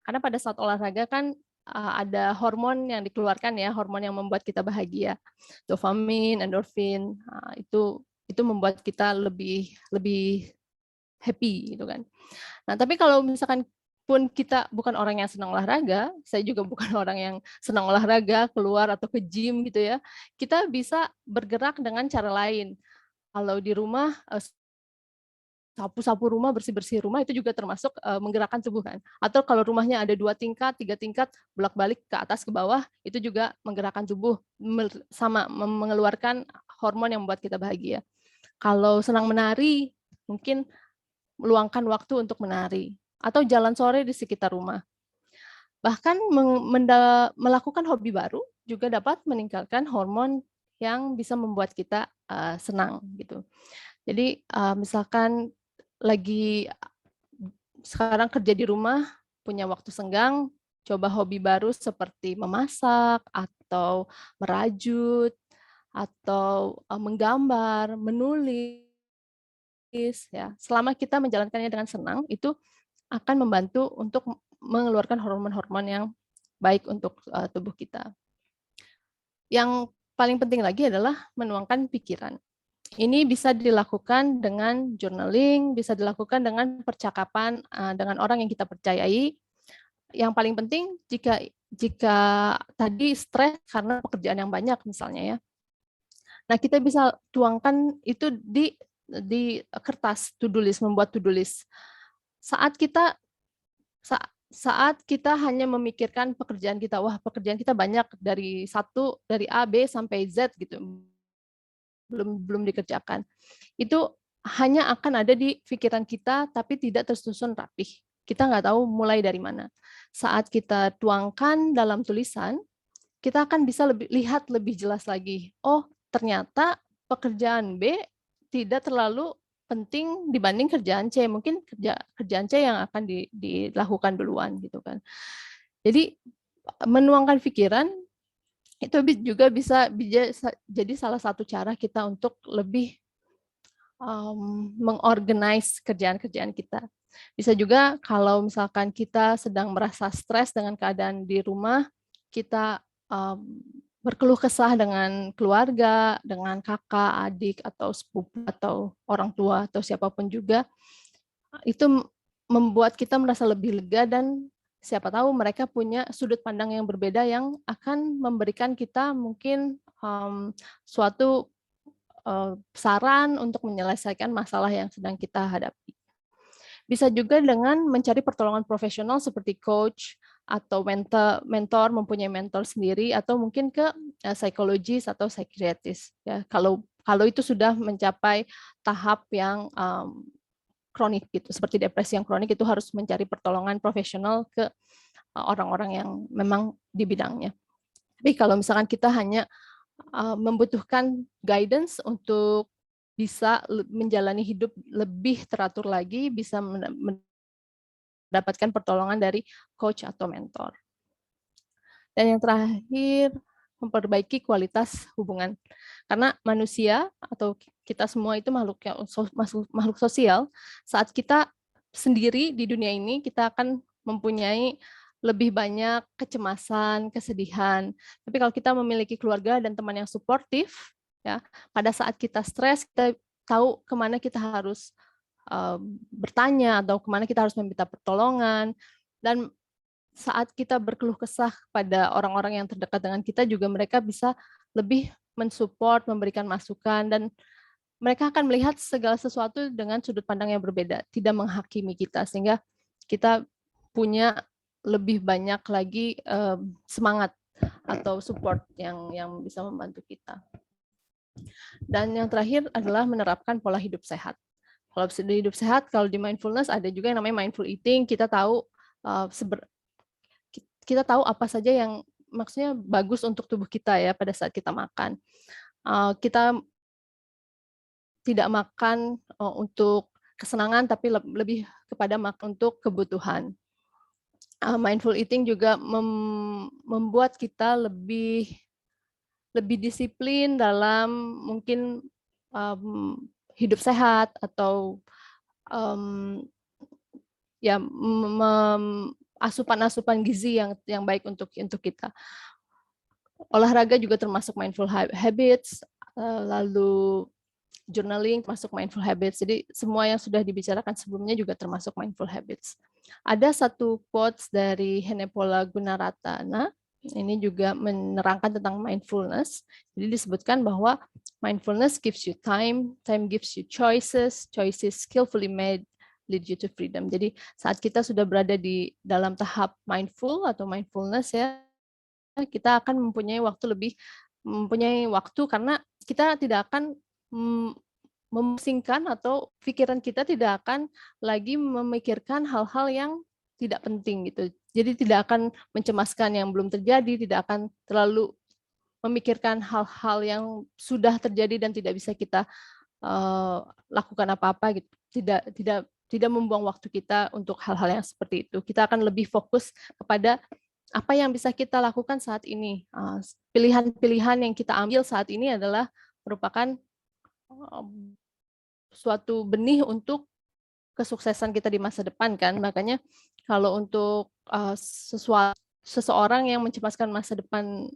Karena pada saat olahraga kan ada hormon yang dikeluarkan ya, hormon yang membuat kita bahagia. Dopamin, endorfin, itu itu membuat kita lebih happy gitu kan. Nah, tapi kalau misalkan pun kita bukan orang yang senang olahraga, saya juga bukan orang yang senang olahraga, keluar atau ke gym gitu ya, kita bisa bergerak dengan cara lain. Kalau di rumah, sapu-sapu rumah, bersih-bersih rumah, itu juga termasuk menggerakkan tubuh kan. Atau kalau rumahnya ada 2 tingkat, 3 tingkat, bolak-balik ke atas ke bawah, itu juga menggerakkan tubuh, sama mengeluarkan hormon yang membuat kita bahagia. Kalau senang menari, mungkin meluangkan waktu untuk menari atau jalan sore di sekitar rumah. Bahkan melakukan hobi baru juga dapat meningkatkan hormon yang bisa membuat kita senang gitu. Jadi misalkan lagi sekarang kerja di rumah, punya waktu senggang, coba hobi baru seperti memasak atau merajut atau menggambar, menulis. Ya, selama kita menjalankannya dengan senang, itu akan membantu untuk mengeluarkan hormon-hormon yang baik untuk tubuh kita. Yang paling penting lagi adalah menuangkan pikiran. Ini bisa dilakukan dengan journaling, bisa dilakukan dengan percakapan dengan orang yang kita percayai. Yang paling penting jika tadi stres karena pekerjaan yang banyak misalnya ya. Nah, kita bisa tuangkan itu di kertas to-do list, membuat to-do list. Saat kita hanya memikirkan pekerjaan kita, wah pekerjaan kita banyak dari A, B sampai Z gitu, belum dikerjakan. Itu hanya akan ada di pikiran kita, tapi tidak tersusun rapih. Kita nggak tahu mulai dari mana. Saat kita tuangkan dalam tulisan, kita akan bisa lihat lebih jelas lagi. Oh, ternyata pekerjaan B tidak terlalu penting dibanding kerjaan C. Mungkin kerjaan C yang akan dilakukan duluan gitu kan. Jadi menuangkan pikiran itu juga bisa jadi salah satu cara kita untuk lebih mengorganize kerjaan-kerjaan kita. Bisa juga kalau misalkan kita sedang merasa stres dengan keadaan di rumah, kita berkeluh kesah dengan keluarga, dengan kakak, adik, atau sepupu, atau orang tua, atau siapapun juga, itu membuat kita merasa lebih lega dan siapa tahu mereka punya sudut pandang yang berbeda yang akan memberikan kita mungkin suatu saran untuk menyelesaikan masalah yang sedang kita hadapi. Bisa juga dengan mencari pertolongan profesional seperti coach atau mentor, mempunyai mentor sendiri, atau mungkin ke psikologis atau psikiatris. Ya, kalau itu sudah mencapai tahap yang kronik gitu, seperti depresi yang kronik, itu harus mencari pertolongan profesional ke orang-orang yang memang di bidangnya. Tapi kalau misalkan kita hanya membutuhkan guidance untuk bisa menjalani hidup lebih teratur lagi, bisa mendapatkan pertolongan dari coach atau mentor. Dan yang terakhir, memperbaiki kualitas hubungan. Karena manusia atau kita semua itu makhluk sosial, saat kita sendiri di dunia ini, kita akan mempunyai lebih banyak kecemasan, kesedihan. Tapi kalau kita memiliki keluarga dan teman yang suportif, ya, pada saat kita stres, kita tahu kemana kita harus bertanya atau kemana kita harus meminta pertolongan. Dan saat kita berkeluh kesah pada orang-orang yang terdekat dengan kita juga, mereka bisa lebih mensupport, memberikan masukan, dan mereka akan melihat segala sesuatu dengan sudut pandang yang berbeda, tidak menghakimi kita, sehingga kita punya lebih banyak lagi semangat atau support yang bisa membantu kita. Dan yang terakhir adalah menerapkan pola hidup sehat. Kalau hidup sehat, kalau di mindfulness ada juga yang namanya mindful eating. Kita tahu apa saja yang maksudnya bagus untuk tubuh kita ya pada saat kita makan. Kita tidak makan untuk kesenangan, tapi lebih kepada makan untuk kebutuhan. Mindful eating juga membuat kita lebih disiplin dalam mungkin hidup sehat atau ya asupan gizi yang baik untuk kita. Olahraga juga termasuk mindful habits, lalu journaling termasuk mindful habits. Jadi semua yang sudah dibicarakan sebelumnya juga termasuk mindful habits. Ada satu quotes dari Henepola Gunaratana, ini juga menerangkan tentang mindfulness. Jadi disebutkan bahwa mindfulness gives you time, time gives you choices, choices skillfully made lead you to freedom. Jadi saat kita sudah berada di dalam tahap mindful atau mindfulness ya, kita akan mempunyai waktu karena kita tidak akan memusingkan atau pikiran kita tidak akan lagi memikirkan hal-hal yang tidak penting gitu. Jadi tidak akan mencemaskan yang belum terjadi, tidak akan terlalu memikirkan hal-hal yang sudah terjadi dan tidak bisa kita lakukan apa-apa gitu. Tidak membuang waktu kita untuk hal-hal yang seperti itu. Kita akan lebih fokus kepada apa yang bisa kita lakukan saat ini. Pilihan-pilihan yang kita ambil saat ini adalah merupakan suatu benih untuk kesuksesan kita di masa depan kan. Makanya kalau untuk seseorang yang mencemaskan masa depan,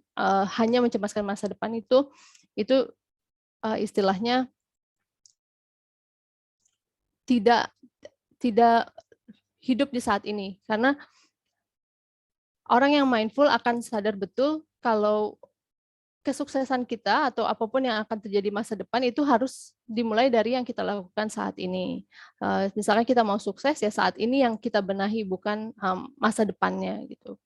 hanya mencemaskan masa depan itu istilahnya tidak hidup di saat ini. Karena orang yang mindful akan sadar betul kalau kesuksesan kita atau apapun yang akan terjadi masa depan itu harus dimulai dari yang kita lakukan saat ini. Misalnya kita mau sukses ya saat ini yang kita benahi, bukan masa depannya gitu.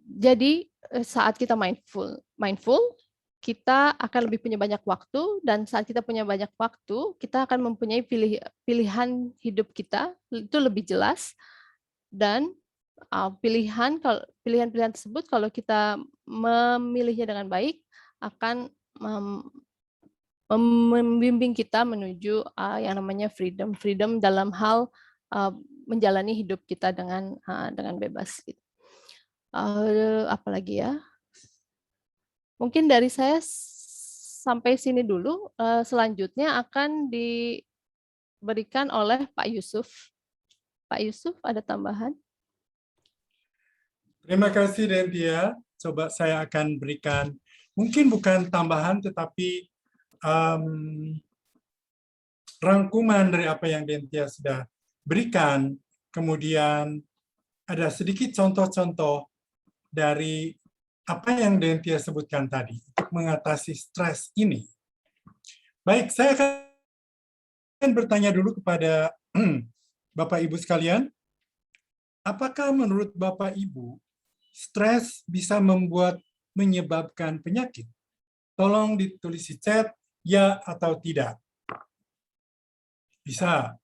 Jadi saat kita mindful, kita akan lebih punya banyak waktu, dan saat kita punya banyak waktu, kita akan mempunyai pilihan hidup kita itu lebih jelas, dan pilihan-pilihan tersebut kalau kita memilihnya dengan baik akan membimbing kita menuju yang namanya freedom dalam hal menjalani hidup kita dengan bebas. Gitu. Apalagi ya? Mungkin dari saya sampai sini dulu. Selanjutnya akan diberikan oleh Pak Yusuf. Pak Yusuf, ada tambahan? Terima kasih, Dentia. Coba saya akan berikan, mungkin bukan tambahan, tetapi rangkuman dari apa yang Dentia sudah berikan. Kemudian ada sedikit contoh-contoh dari apa yang Dentia sebutkan tadi untuk mengatasi stres ini. Baik, saya akan bertanya dulu kepada Bapak Ibu sekalian. Apakah menurut Bapak Ibu stres bisa menyebabkan penyakit? Tolong ditulis di chat, ya atau tidak. Bisa,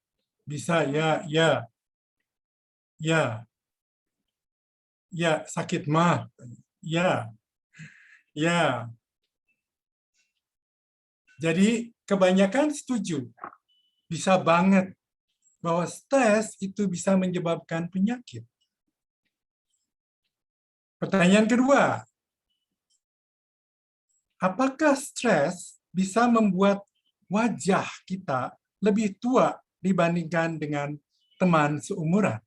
ya, sakit mah, ya. Jadi kebanyakan setuju, bisa banget bahwa stres itu bisa menyebabkan penyakit. Pertanyaan kedua, apakah stres bisa membuat wajah kita lebih tua dibandingkan dengan teman seumuran?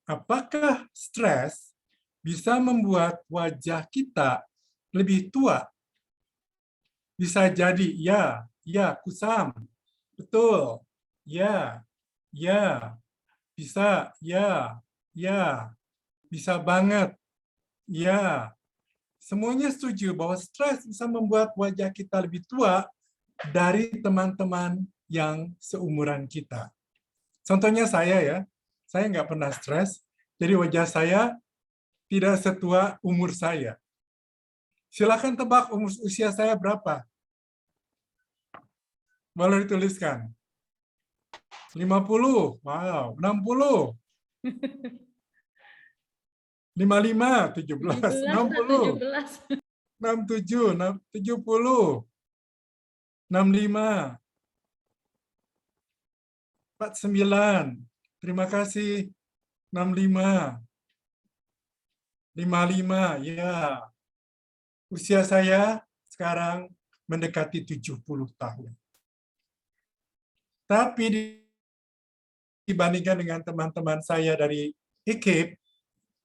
Apakah stres bisa membuat wajah kita lebih tua? Bisa jadi ya, kusam. Betul. Ya. Bisa, ya. Bisa banget. Ya. Semuanya setuju bahwa stres bisa membuat wajah kita lebih tua dari teman-teman yang seumuran kita. Contohnya saya ya, saya nggak pernah stres, jadi wajah saya tidak setua umur saya. Silakan tebak usia saya berapa? Boleh dituliskan. 50, wow, 60. 55, 17, 60, 67, 70, 65, 49, terima kasih, 65, 55, ya. Usia saya sekarang mendekati 70 tahun. Tapi dibandingkan dengan teman-teman saya dari IKIP,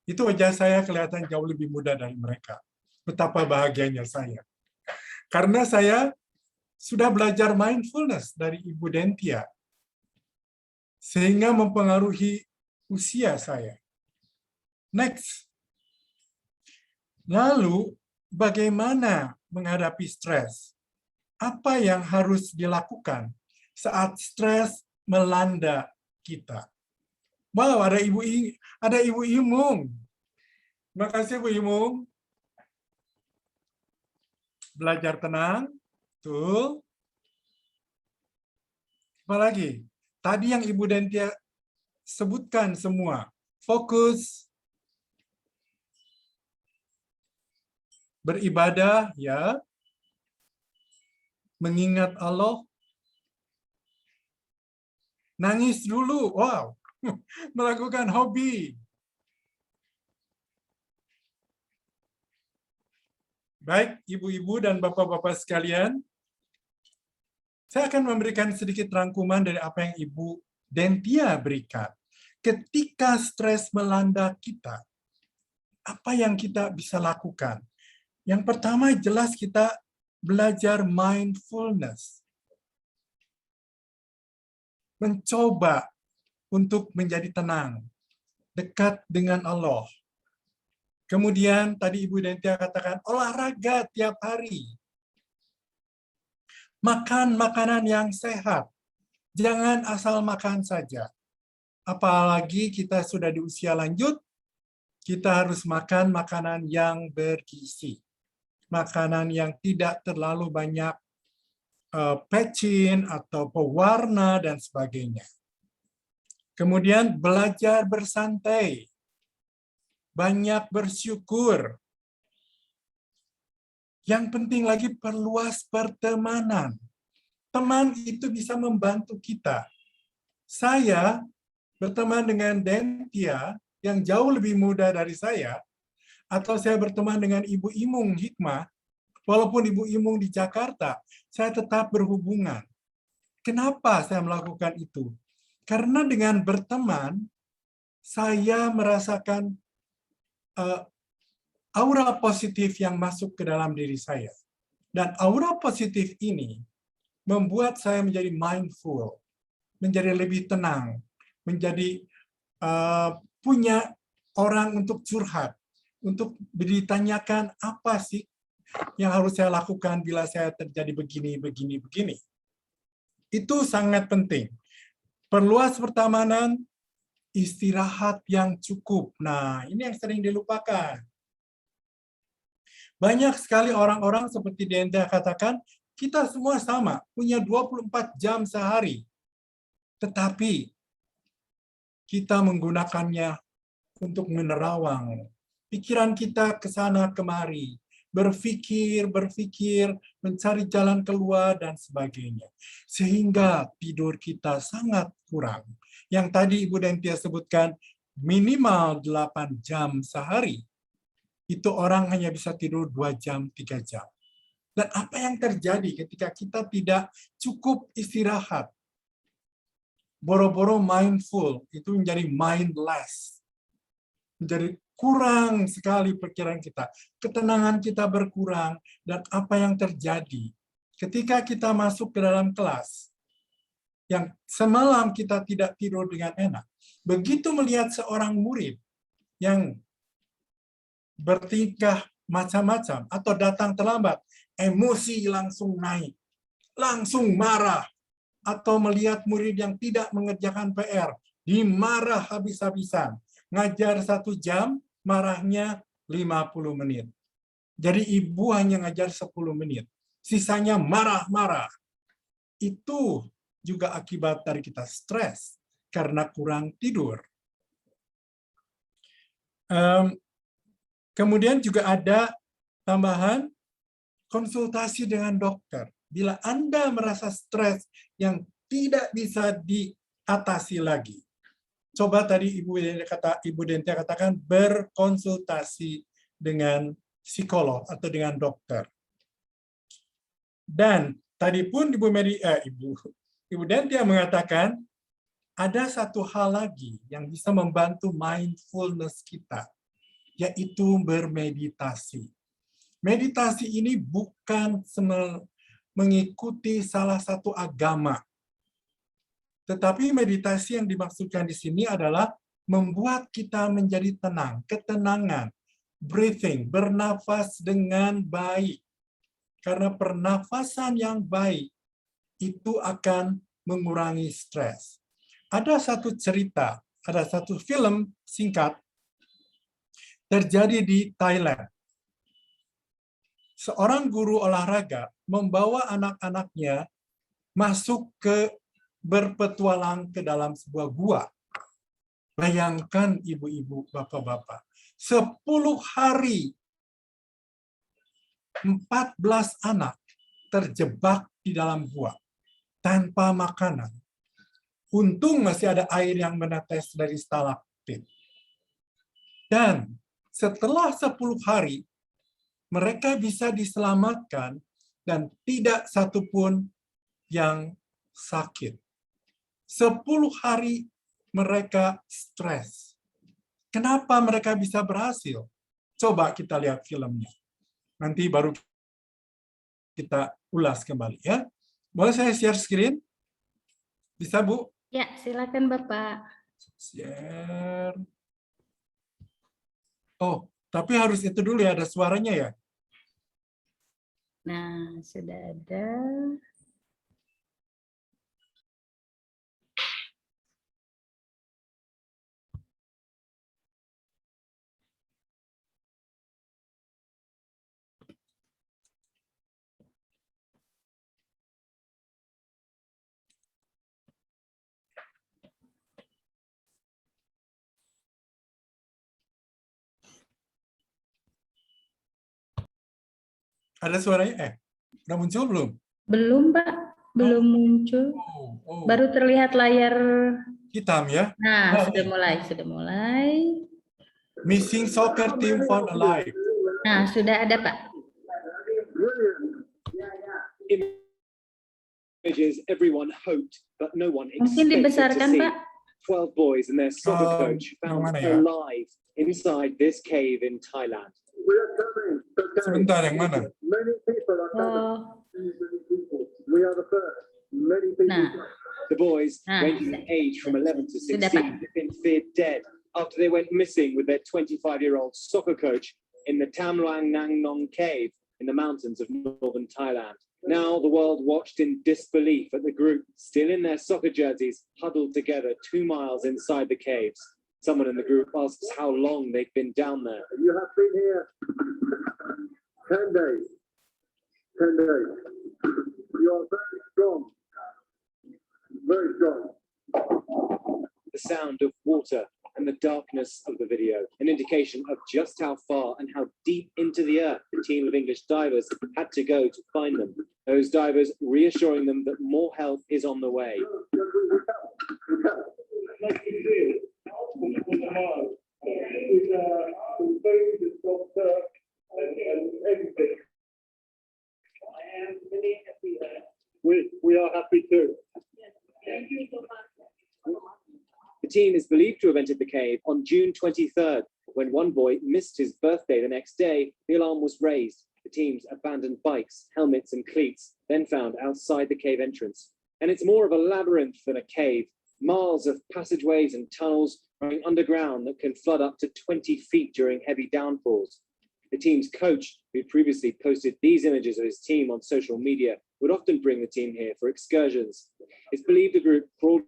itu wajah saya kelihatan jauh lebih muda dari mereka. Betapa bahagianya saya. Karena saya sudah belajar mindfulness dari Ibu Dentia, sehingga mempengaruhi usia saya. Next. Lalu, bagaimana menghadapi stres? Apa yang harus dilakukan saat stres melanda kita? Wow, ada Ibu Imung. Terima kasih Bu Imung. Belajar tenang. Betul. Apa lagi? Tadi yang Ibu Dentia sebutkan semua. Fokus. Beribadah, ya. Mengingat Allah. Nangis dulu. Wow. Melakukan hobi. Baik, ibu-ibu dan bapak-bapak sekalian, saya akan memberikan sedikit rangkuman dari apa yang Ibu Dentia berikan. Ketika stres melanda kita, apa yang kita bisa lakukan? Yang pertama jelas kita belajar mindfulness. Mencoba untuk menjadi tenang, dekat dengan Allah. Kemudian tadi Ibu Dentia katakan olahraga tiap hari. Makan makanan yang sehat. Jangan asal makan saja. Apalagi kita sudah di usia lanjut, kita harus makan makanan yang bergizi. Makanan yang tidak terlalu banyak pecin atau pewarna dan sebagainya. Kemudian belajar bersantai. Banyak bersyukur. Yang penting lagi perluas pertemanan. Teman itu bisa membantu kita. Saya berteman dengan Dentia yang jauh lebih muda dari saya, atau saya berteman dengan Ibu Imung Hikmah, walaupun Ibu Imung di Jakarta, saya tetap berhubungan. Kenapa saya melakukan itu? Karena dengan berteman, saya merasakan aura positif yang masuk ke dalam diri saya. Dan aura positif ini membuat saya menjadi mindful, menjadi lebih tenang, menjadi punya orang untuk curhat, untuk ditanyakan apa sih yang harus saya lakukan bila saya terjadi begini, begini, begini. Itu sangat penting. Perluas pertemanan, istirahat yang cukup. Nah, ini yang sering dilupakan. Banyak sekali orang-orang seperti Dentia katakan, kita semua sama, punya 24 jam sehari. Tetapi kita menggunakannya untuk menerawang. Pikiran kita ke sana kemari, berpikir, mencari jalan keluar dan sebagainya. Sehingga tidur kita sangat kurang. Yang tadi Ibu Dentia sebutkan minimal 8 jam sehari. Itu orang hanya bisa tidur 2 jam, 3 jam. Dan apa yang terjadi ketika kita tidak cukup istirahat? Boro-boro mindful, itu menjadi mindless. Menjadi kurang sekali pikiran kita. Ketenangan kita berkurang, dan apa yang terjadi? Ketika kita masuk ke dalam kelas, yang semalam kita tidak tidur dengan enak, begitu melihat seorang murid yang bertingkah macam-macam atau datang terlambat, emosi langsung naik, langsung marah, atau melihat murid yang tidak mengerjakan PR, dimarah habis-habisan. Ngajar 1 jam, marahnya 50 menit. Jadi ibu hanya ngajar 10 menit. Sisanya marah-marah. Itu juga akibat dari kita stres karena kurang tidur. Kemudian juga ada tambahan konsultasi dengan dokter. Bila Anda merasa stres yang tidak bisa diatasi lagi, coba tadi Ibu Dentia katakan berkonsultasi dengan psikolog atau dengan dokter. Dan tadi pun Ibu Dentia mengatakan ada satu hal lagi yang bisa membantu mindfulness kita, yaitu bermeditasi. Meditasi ini bukan mengikuti salah satu agama. Tetapi meditasi yang dimaksudkan di sini adalah membuat kita menjadi tenang, ketenangan, breathing, bernafas dengan baik. Karena pernafasan yang baik itu akan mengurangi stres. Ada satu cerita, ada satu film singkat terjadi di Thailand. Seorang guru olahraga membawa anak-anaknya masuk ke berpetualang ke dalam sebuah gua. Bayangkan ibu-ibu, bapak-bapak, 10 hari 14 anak terjebak di dalam gua tanpa makanan. Untung masih ada air yang menetes dari stalaktit. Dan setelah 10 hari, mereka bisa diselamatkan dan tidak satupun yang sakit. 10 hari mereka stres. Kenapa mereka bisa berhasil? Coba kita lihat filmnya. Nanti baru kita ulas kembali ya. Boleh saya share screen? Bisa, Bu? Ya, silakan Bapak. Share. Oh, tapi harus itu dulu ya, ada suaranya ya? Nah, sudah ada. Ada suaranya? Udah muncul belum? Belum, Pak. Belum muncul. Oh. Baru terlihat layar. Hitam ya? Nah, sudah mulai. Missing soccer team found alive. Nah, sudah ada, Pak. Images everyone hoped, but no one Mungkin expected to dibesarkan, see. Pak. 12 boys and their soccer coach yang found mana ya? alive inside this cave in Thailand. Sebentar, yang mana? Oh. Nah, The boys, ranging in age from 11 to 16, have been feared dead after they went missing with their 25-year-old soccer coach in the Tam Luang Nang Nong cave in the mountains of northern Thailand. Now the world watched in disbelief at the group, still in their soccer jerseys, huddled together 2 miles inside the caves. Someone in the group asks how long they've been down there. You have been here 10 days. 10 days. You are very strong. Very strong. The sound of water and the darkness of the video, an indication of just how far and how deep into the earth the team of English divers had to go to find them. Those divers reassuring them that more help is on the way. We are happy too. The team is believed to have entered the cave on June 23rd. When one boy missed his birthday the next day, the alarm was raised. The teams abandoned bikes, helmets, and cleats, then found outside the cave entrance. And it's more of a labyrinth than a cave. Miles of passageways and tunnels running underground that can flood up to 20 feet during heavy downpours. The team's coach, who previously posted these images of his team on social media, would often bring the team here for excursions. It's believed the group crawled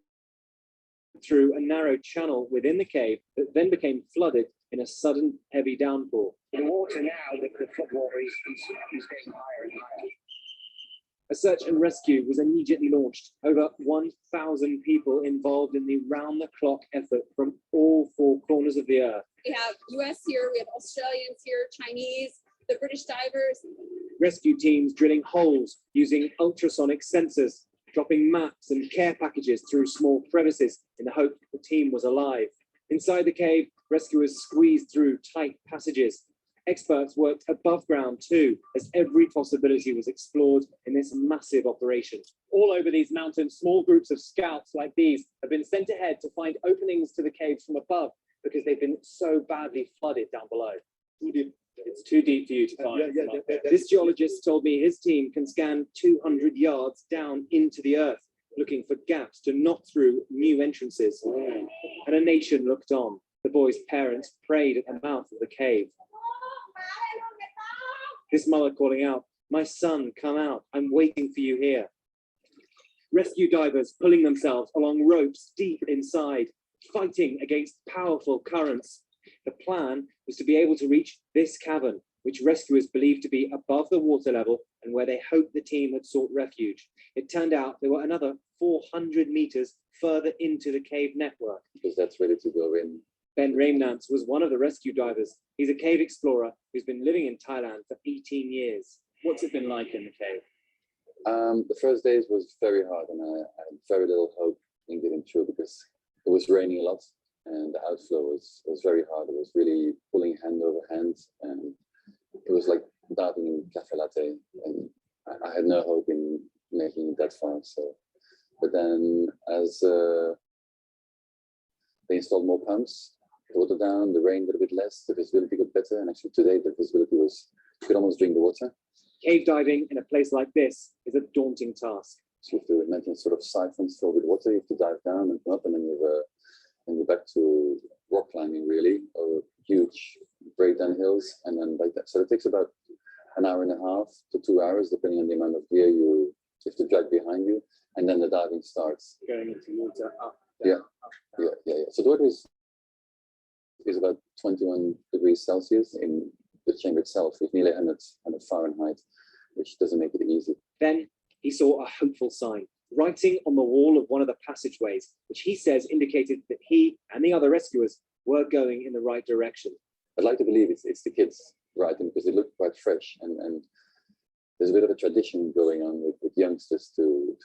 through a narrow channel within the cave that then became flooded in a sudden heavy downpour. The water now, the floodwater is getting higher and higher. A search and rescue was immediately launched. Over 1,000 people involved in the round-the-clock effort from all 4 corners of the earth. We have US here, we have Australians here, Chinese, the British divers. Rescue teams drilling holes using ultrasonic sensors, dropping maps and care packages through small crevices in the hope the team was alive. Inside the cave, rescuers squeezed through tight passages. Experts worked above ground too, as every possibility was explored in this massive operation. All over these mountains, small groups of scouts like these have been sent ahead to find openings to the caves from above because they've been so badly flooded down below. It's too deep for you to find. This geologist told me his team can scan 200 yards down into the earth, looking for gaps to knock through new entrances. And a nation looked on. The boy's parents prayed at the mouth of the cave. This mother calling out, "My son, come out. I'm waiting for you here." Rescue divers pulling themselves along ropes deep inside, fighting against powerful currents. The plan was to be able to reach this cavern, which rescuers believed to be above the water level and where they hoped the team had sought refuge. It turned out there were another 400 meters further into the cave network. Because that's ready to go in. Ben Raimnants was one of the rescue divers. He's a cave explorer who's been living in Thailand for 18 years. What's it been like in the cave? The first days was very hard, and I had very little hope in getting through because it was raining a lot and the outflow was very hard. It was really pulling hand over hand, and it was like diving in cafe latte, and I had no hope in making it that far. So, but then as they installed more pumps, the water down, the rain got a bit less, the visibility got better, and actually today the visibility was, you could almost drink the water. Cave diving in a place like this is a daunting task. So you have to maintain sort of siphons filled with water. You have to dive down and come up, and then you're back to rock climbing, really, or huge breakdown hills, and then like that. So it takes about an hour and a half to 2 hours, depending on the amount of gear you have to drag behind you, and then the diving starts. Going into water up. Yeah. So the water is about 21 degrees Celsius in the chamber itself, with nearly 100 Fahrenheit, which doesn't make it easy. Then he saw a hopeful sign, writing on the wall of one of the passageways, which he says indicated that he and the other rescuers were going in the right direction. I'd like to believe it's the kids writing because they look quite fresh, and there's a bit of a tradition going on with youngsters to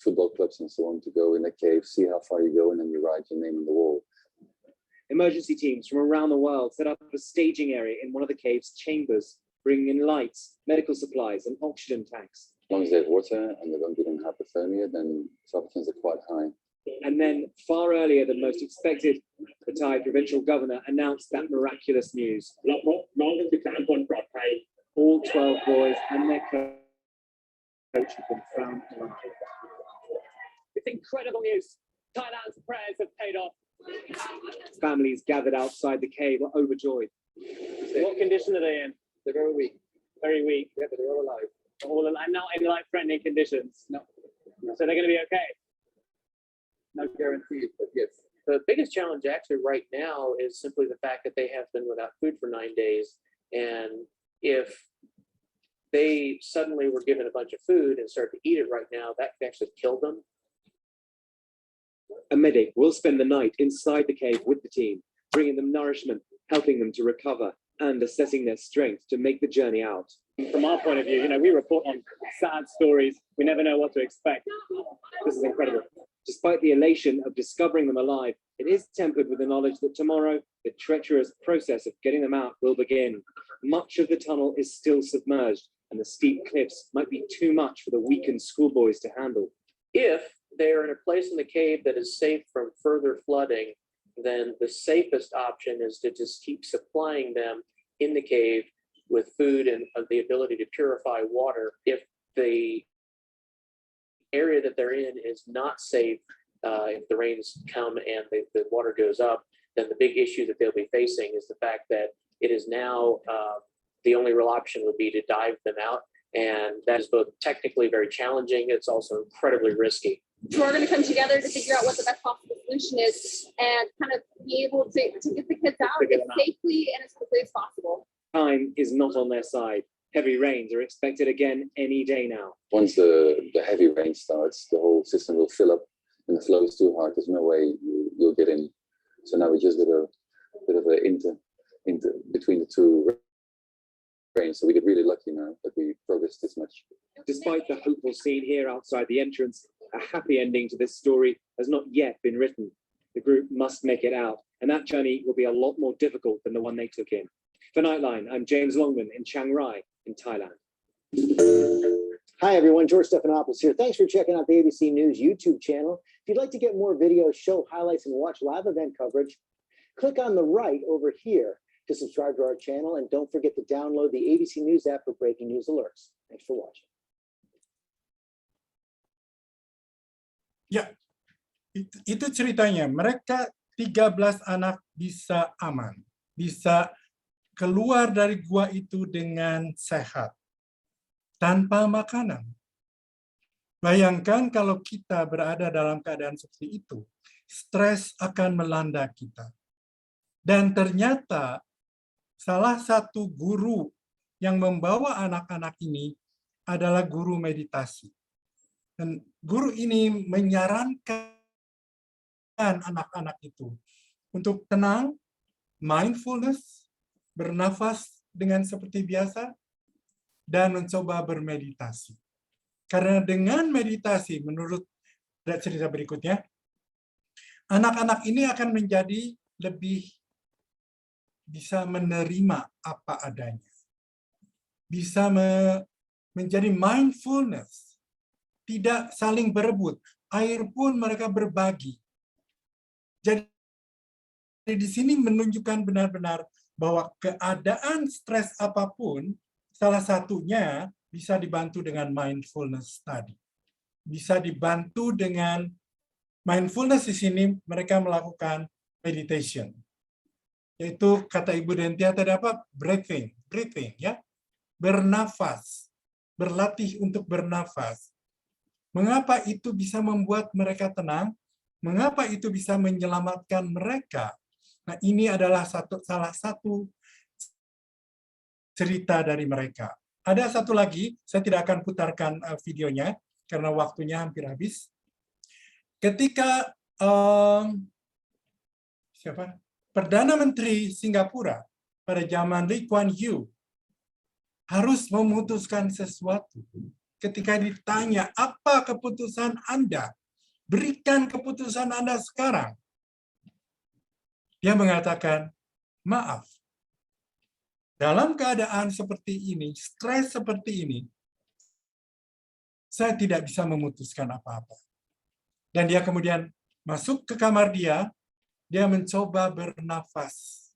football clubs and so on, to go in the cave, see how far you go, and then you write your name on the wall. Emergency teams from around the world set up a staging area in one of the cave's chambers, bringing in lights, medical supplies, and oxygen tanks. As long as they have water and they don't get in hypothermia, then salvations are quite high. And then, far earlier than most expected, the Thai provincial governor announced that miraculous news. All 12 boys and their coach have been found alive. It's incredible news. Thailand's prayers have paid off. Families gathered outside the cave are overjoyed. What condition are they in? They're very weak. Very weak. Yeah, but they're all alive. All alive, not in life-threatening conditions. No. So they're going to be okay. No guarantees, but yes. The biggest challenge actually right now is simply the fact that they have been without food for 9 days. And if they suddenly were given a bunch of food and start to eat it right now, that could actually kill them. A medic will spend the night inside the cave with the team, bringing them nourishment, helping them to recover, and assessing their strength to make the journey out. From our point of view, we report on sad stories. We never know what to expect. This is incredible. Despite the elation of discovering them alive, it is tempered with the knowledge that tomorrow, the treacherous process of getting them out will begin. Much of the tunnel is still submerged, and the steep cliffs might be too much for the weakened schoolboys to handle. If they're in a place in the cave that is safe from further flooding, then the safest option is to just keep supplying them in the cave with food and the ability to purify water. If the area that they're in is not safe, if the rains come and the water goes up, then the big issue that they'll be facing is the fact that it is now the only real option would be to dive them out. And that is both technically very challenging. It's also incredibly risky. We're going to come together to figure out what the best possible solution is and kind of be able to get the kids out as safely and as quickly as possible. Time is not on their side. Heavy rains are expected again any day now. Once the heavy rain starts, the whole system will fill up, and the flow is too hard. There's no way you'll get in. So now we just did a bit of a inter between the two rains. So we get really lucky now that we progressed this much. Despite the hopeful scene here outside the entrance, a happy ending to this story has not yet been written. The group must make it out, and that journey will be a lot more difficult than the one they took in. For Nightline, I'm James Longman in Chiang Rai in Thailand. Hi everyone, George Stephanopoulos here. Thanks for checking out the ABC News YouTube channel. If you'd like to get more videos, show highlights, and watch live event coverage, click on the right over here. to subscribe to our channel, and don't forget to download the ABC News app for breaking news alerts. Thanks for watching. Ya, itu ceritanya. Mereka 13 anak bisa aman, bisa keluar dari gua itu dengan sehat, tanpa makanan. Bayangkan kalau kita berada dalam keadaan seperti itu, stres akan melanda kita. Dan ternyata salah satu guru yang membawa anak-anak ini adalah guru meditasi. Dan guru ini menyarankan anak-anak itu untuk tenang, mindfulness, bernafas dengan seperti biasa, dan mencoba bermeditasi. Karena dengan meditasi, menurut cerita berikutnya, anak-anak ini akan menjadi lebih bisa menerima apa adanya. Bisa menjadi mindfulness, tidak saling berebut. Air pun mereka berbagi. Jadi di sini menunjukkan benar-benar bahwa keadaan stres apapun, salah satunya bisa dibantu dengan mindfulness tadi. Bisa dibantu dengan mindfulness di sini mereka melakukan meditation. Yaitu kata Ibu Dentia tadi apa? Breathing ya. Bernafas. Berlatih untuk bernafas. Mengapa itu bisa membuat mereka tenang? Mengapa itu bisa menyelamatkan mereka? Nah, ini adalah salah satu cerita dari mereka. Ada satu lagi, saya tidak akan putarkan videonya karena waktunya hampir habis. Ketika Perdana Menteri Singapura pada zaman Lee Kuan Yew harus memutuskan sesuatu. Ketika ditanya, apa keputusan Anda? Berikan keputusan Anda sekarang. Dia mengatakan, maaf. Dalam keadaan seperti ini, stres seperti ini, saya tidak bisa memutuskan apa-apa. Dan dia kemudian masuk ke kamar dia mencoba bernafas,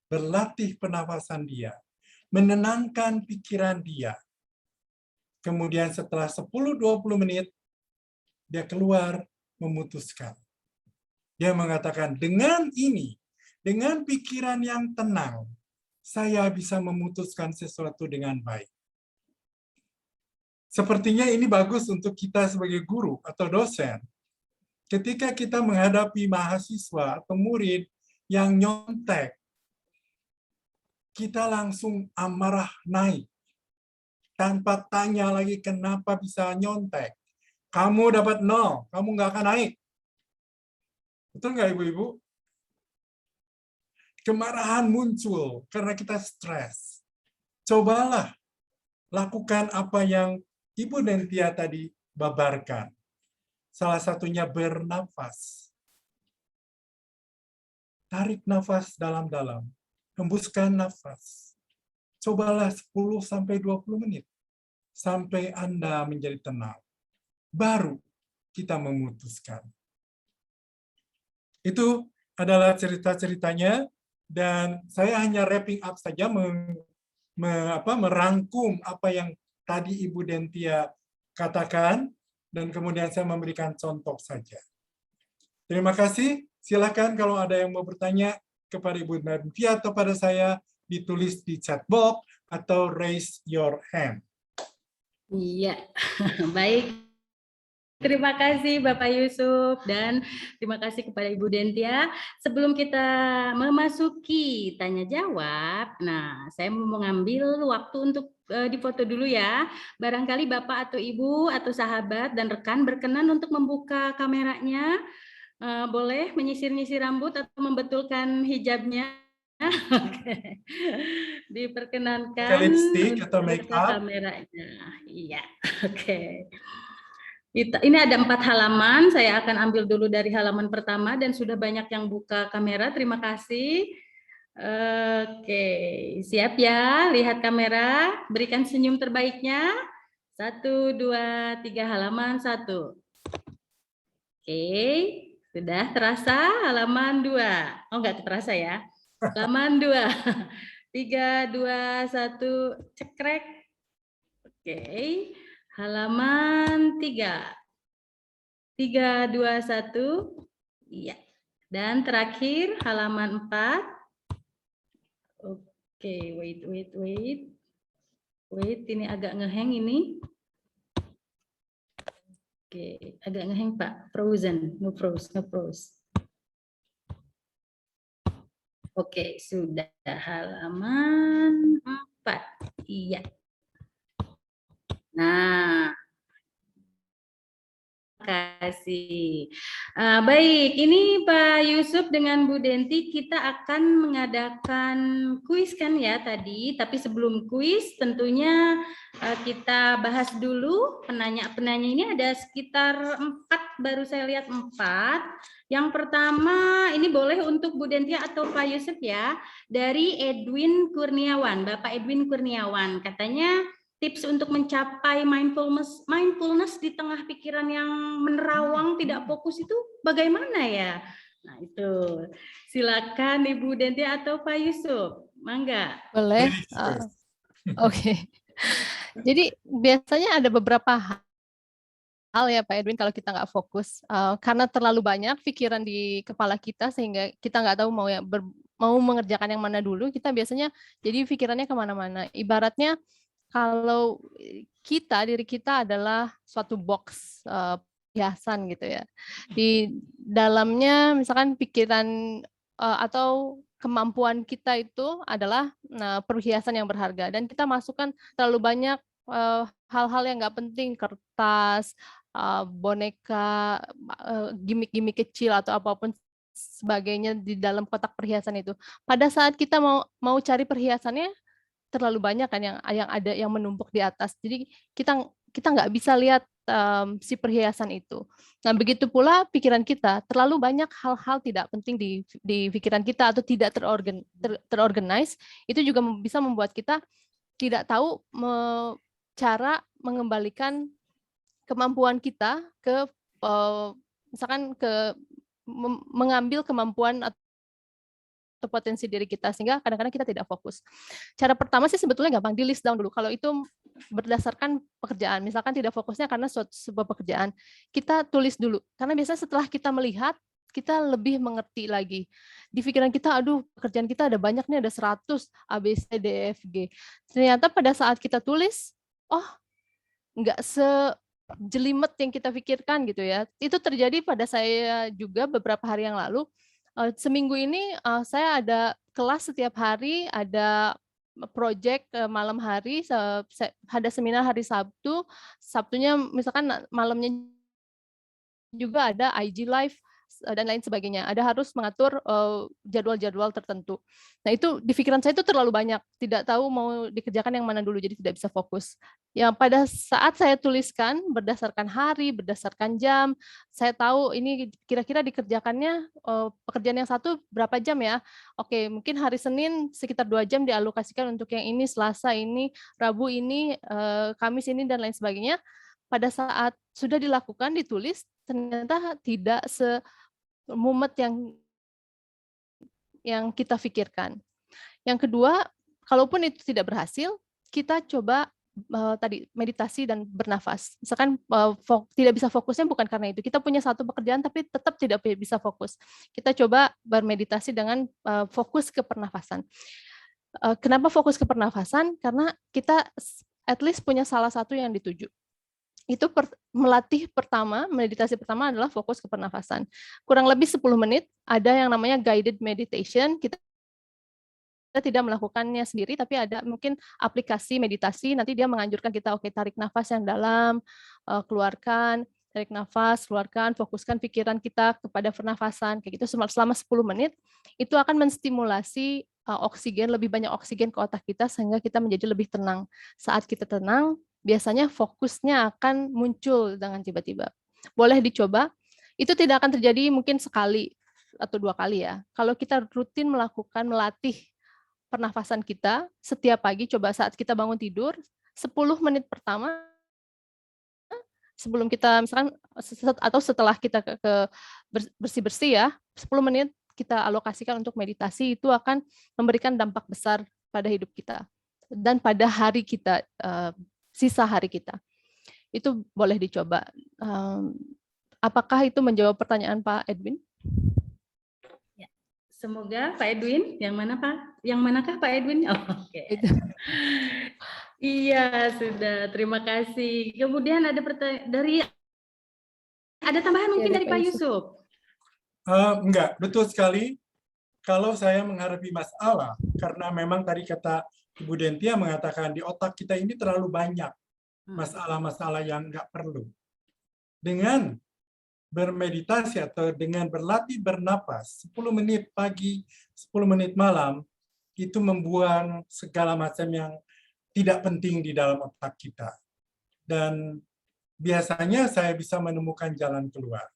berlatih pernafasan dia, menenangkan pikiran dia. Kemudian setelah 10-20 menit, dia keluar memutuskan. Dia mengatakan, dengan ini, dengan pikiran yang tenang, saya bisa memutuskan sesuatu dengan baik. Sepertinya ini bagus untuk kita sebagai guru atau dosen. Ketika kita menghadapi mahasiswa atau murid yang nyontek, kita langsung amarah naik. Tanpa tanya lagi kenapa bisa nyontek. Kamu dapat 0, kamu nggak akan naik. Betul nggak Ibu-Ibu? Kemarahan muncul karena kita stres. Cobalah lakukan apa yang Ibu Dentia tadi babarkan. Salah satunya bernafas. Tarik nafas dalam-dalam. Hembuskan nafas. Cobalah 10-20 menit. Sampai Anda menjadi tenang. Baru kita memutuskan. Itu adalah cerita-ceritanya. Dan saya hanya wrapping up saja, merangkum apa yang tadi Ibu Dentia katakan, dan kemudian saya memberikan contoh saja. Terima kasih. Silakan kalau ada yang mau bertanya kepada Ibu Dentia atau pada saya, ditulis di chat box atau raise your hand. Iya, baik. Terima kasih Bapak Yusuf dan terima kasih kepada Ibu Dentia. Sebelum kita memasuki tanya jawab, nah saya mau mengambil waktu untuk difoto dulu ya. Barangkali Bapak atau Ibu atau sahabat dan rekan berkenan untuk membuka kameranya. Boleh menyisir-nyisir rambut atau membetulkan hijabnya. Oke. Diperkenankan lipstick atau make up kameranya. Iya, oke. Ini ada 4 halaman, saya akan ambil dulu dari halaman pertama dan sudah banyak yang buka kamera, terima kasih. Oke, siap ya, lihat kamera, berikan senyum terbaiknya. 1, 2, 3, halaman 1. Oke, sudah terasa halaman 2. Oh, enggak terasa ya. Halaman 2. 3, 2, 1, cekrek. Oke. Halaman 3. 3, 2, 1. Iya. Dan terakhir halaman 4. Oke, wait. Wait, ini agak ngehang ini. Oke, agak ngehang Pak. Frozen, nge-froze. Oke, sudah halaman 4. Iya. Nah, kasih. Baik, ini Pak Yusuf dengan Bu Denti kita akan mengadakan kuis kan ya tadi, tapi sebelum kuis tentunya kita bahas dulu penanya-penanya ini ada sekitar 4, baru saya lihat 4. Yang pertama ini boleh untuk Bu Denti atau Pak Yusuf ya, dari Edwin Kurniawan, Bapak Edwin Kurniawan, katanya tips untuk mencapai mindfulness di tengah pikiran yang menerawang, tidak fokus itu bagaimana ya? Nah itu, silakan Ibu Denti atau Pak Yusuf, mangga. Boleh. Oke. Jadi biasanya ada beberapa hal ya Pak Edwin kalau kita nggak fokus, karena terlalu banyak pikiran di kepala kita sehingga kita nggak tahu mau mengerjakan yang mana dulu, kita biasanya jadi pikirannya kemana-mana. Ibaratnya kalau diri kita adalah suatu box perhiasan gitu ya. Di dalamnya misalkan pikiran atau kemampuan kita itu adalah perhiasan yang berharga dan kita masukkan terlalu banyak hal-hal yang nggak penting, kertas, boneka, gimmick-gimmick kecil atau apapun sebagainya di dalam kotak perhiasan itu. Pada saat kita mau cari perhiasannya terlalu banyak kan yang ada yang menumpuk di atas. Jadi kita nggak bisa lihat si perhiasan itu. Nah, begitu pula pikiran kita, terlalu banyak hal-hal tidak penting di pikiran kita atau tidak terorganize, itu juga bisa membuat kita tidak tahu cara mengembalikan kemampuan kita ke misalkan mengambil kemampuan atau potensi diri kita, sehingga kadang-kadang kita tidak fokus. Cara pertama sih sebetulnya gampang, di list down dulu. Kalau itu berdasarkan pekerjaan, misalkan tidak fokusnya karena sebuah pekerjaan, kita tulis dulu. Karena biasanya setelah kita melihat, kita lebih mengerti lagi. Di pikiran kita, aduh pekerjaan kita ada banyak nih, ada 100, A, B, C, D, E, F, G. Ternyata pada saat kita tulis, oh nggak sejelimet yang kita pikirkan gitu ya. Itu terjadi pada saya juga beberapa hari yang lalu. Seminggu ini saya ada kelas setiap hari, ada project malam hari, ada seminar hari Sabtu, Sabtunya misalkan malamnya juga ada IG Live dan lain sebagainya. Ada harus mengatur jadwal-jadwal tertentu. Nah itu di pikiran saya itu terlalu banyak, tidak tahu mau dikerjakan yang mana dulu, jadi tidak bisa fokus. Yang pada saat saya tuliskan berdasarkan hari, berdasarkan jam, saya tahu ini kira-kira dikerjakannya pekerjaan yang satu berapa jam ya. Oke, mungkin hari Senin sekitar 2 jam dialokasikan untuk yang ini, Selasa ini, Rabu ini, Kamis ini, dan lain sebagainya. Pada saat sudah dilakukan, ditulis, ternyata tidak semumet yang kita pikirkan. Yang kedua, kalaupun itu tidak berhasil, kita coba tadi meditasi dan bernafas. Misalkan tidak bisa fokusnya bukan karena itu. Kita punya satu pekerjaan tapi tetap tidak bisa fokus. Kita coba bermeditasi dengan fokus ke pernafasan. Kenapa fokus ke pernafasan? Karena kita at least punya salah satu yang dituju. Itu melatih pertama, meditasi pertama adalah fokus ke pernafasan. Kurang lebih 10 menit, ada yang namanya guided meditation. Kita tidak melakukannya sendiri, tapi ada mungkin aplikasi meditasi, nanti dia menganjurkan kita, oke, tarik nafas yang dalam, keluarkan, tarik nafas, keluarkan, fokuskan pikiran kita kepada pernafasan, kayak gitu selama 10 menit, itu akan menstimulasi oksigen, lebih banyak oksigen ke otak kita, sehingga kita menjadi lebih tenang. Saat kita tenang, biasanya fokusnya akan muncul dengan tiba-tiba. Boleh dicoba, itu tidak akan terjadi mungkin sekali atau 2 kali ya. Kalau kita rutin melatih pernafasan kita setiap pagi, coba saat kita bangun tidur, 10 menit pertama, sebelum kita misalkan, atau setelah kita ke bersih-bersih ya, 10 menit kita alokasikan untuk meditasi itu akan memberikan dampak besar pada hidup kita dan pada hari kita, sisa hari kita. Itu boleh dicoba. Apakah itu menjawab pertanyaan Pak Edwin? Semoga Pak Edwin, yang mana Pak? Yang manakah Pak Edwin? Oh, oke. Iya, sudah. Terima kasih. Kemudian ada pertanyaan dari, ada tambahan mungkin dari Pak Yusuf? Enggak, betul sekali. Kalau saya menghadapi masalah, karena memang tadi kata Ibu Dentia mengatakan di otak kita ini terlalu banyak masalah-masalah yang enggak perlu. Dengan bermeditasi atau dengan berlatih bernapas 10 menit pagi, 10 menit malam, itu membuang segala macam yang tidak penting di dalam otak kita. Dan biasanya saya bisa menemukan jalan keluar.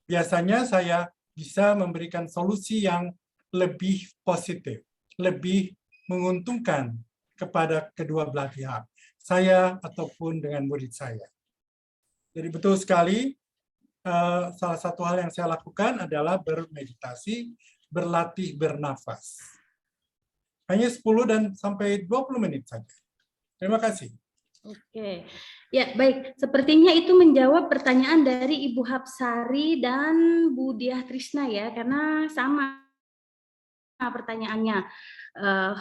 Biasanya saya bisa memberikan solusi yang lebih positif, lebih menguntungkan kepada kedua belah pihak, saya ataupun dengan murid saya. Jadi betul sekali, salah satu hal yang saya lakukan adalah bermeditasi, berlatih bernafas. Hanya 10 dan sampai 20 menit saja. Terima kasih. Oke, ya baik. Sepertinya itu menjawab pertanyaan dari Ibu Hapsari dan Bu Diah Trisna ya, karena sama pertanyaannya.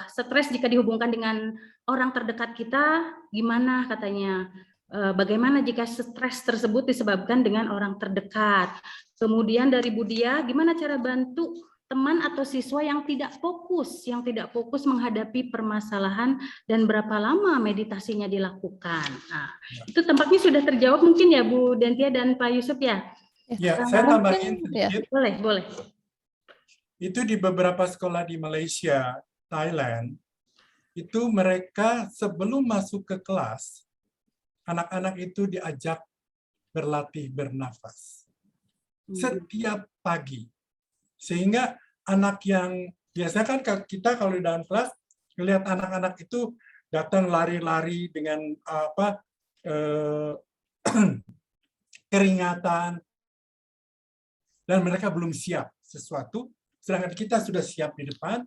Stres jika dihubungkan dengan orang terdekat kita, gimana katanya? Bagaimana jika stres tersebut disebabkan dengan orang terdekat? Kemudian dari Bu Diah, gimana cara bantu teman atau siswa yang tidak fokus menghadapi permasalahan dan berapa lama meditasinya dilakukan. Nah, itu tampaknya sudah terjawab mungkin ya Bu Dentia dan Pak Yusuf ya? Ya, saya tambahin sedikit. Boleh. Itu di beberapa sekolah di Malaysia, Thailand, itu mereka sebelum masuk ke kelas, anak-anak itu diajak berlatih bernafas setiap pagi. Sehingga anak yang biasanya kan kita kalau di dalam kelas melihat anak-anak itu datang lari-lari dengan keringatan dan mereka belum siap sesuatu, sedangkan kita sudah siap di depan.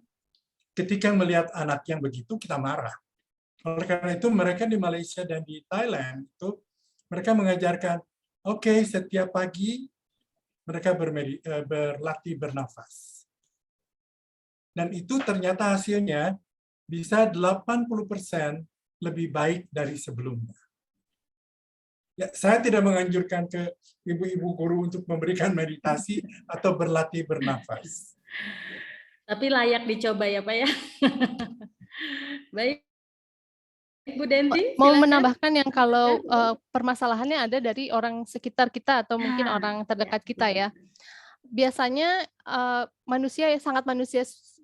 Ketika melihat anak yang begitu kita marah. Oleh karena itu mereka di Malaysia dan di Thailand itu mereka mengajarkan, oke, setiap pagi mereka berlatih bernafas. Dan itu ternyata hasilnya bisa 80% lebih baik dari sebelumnya. Ya, saya tidak menganjurkan ke ibu-ibu guru untuk memberikan meditasi atau berlatih bernafas. Tapi layak dicoba ya Pak ya. Baik. Bu Denti, mau menambahkan yang kalau permasalahannya ada dari orang sekitar kita atau mungkin orang terdekat kita ya. Biasanya manusia sangat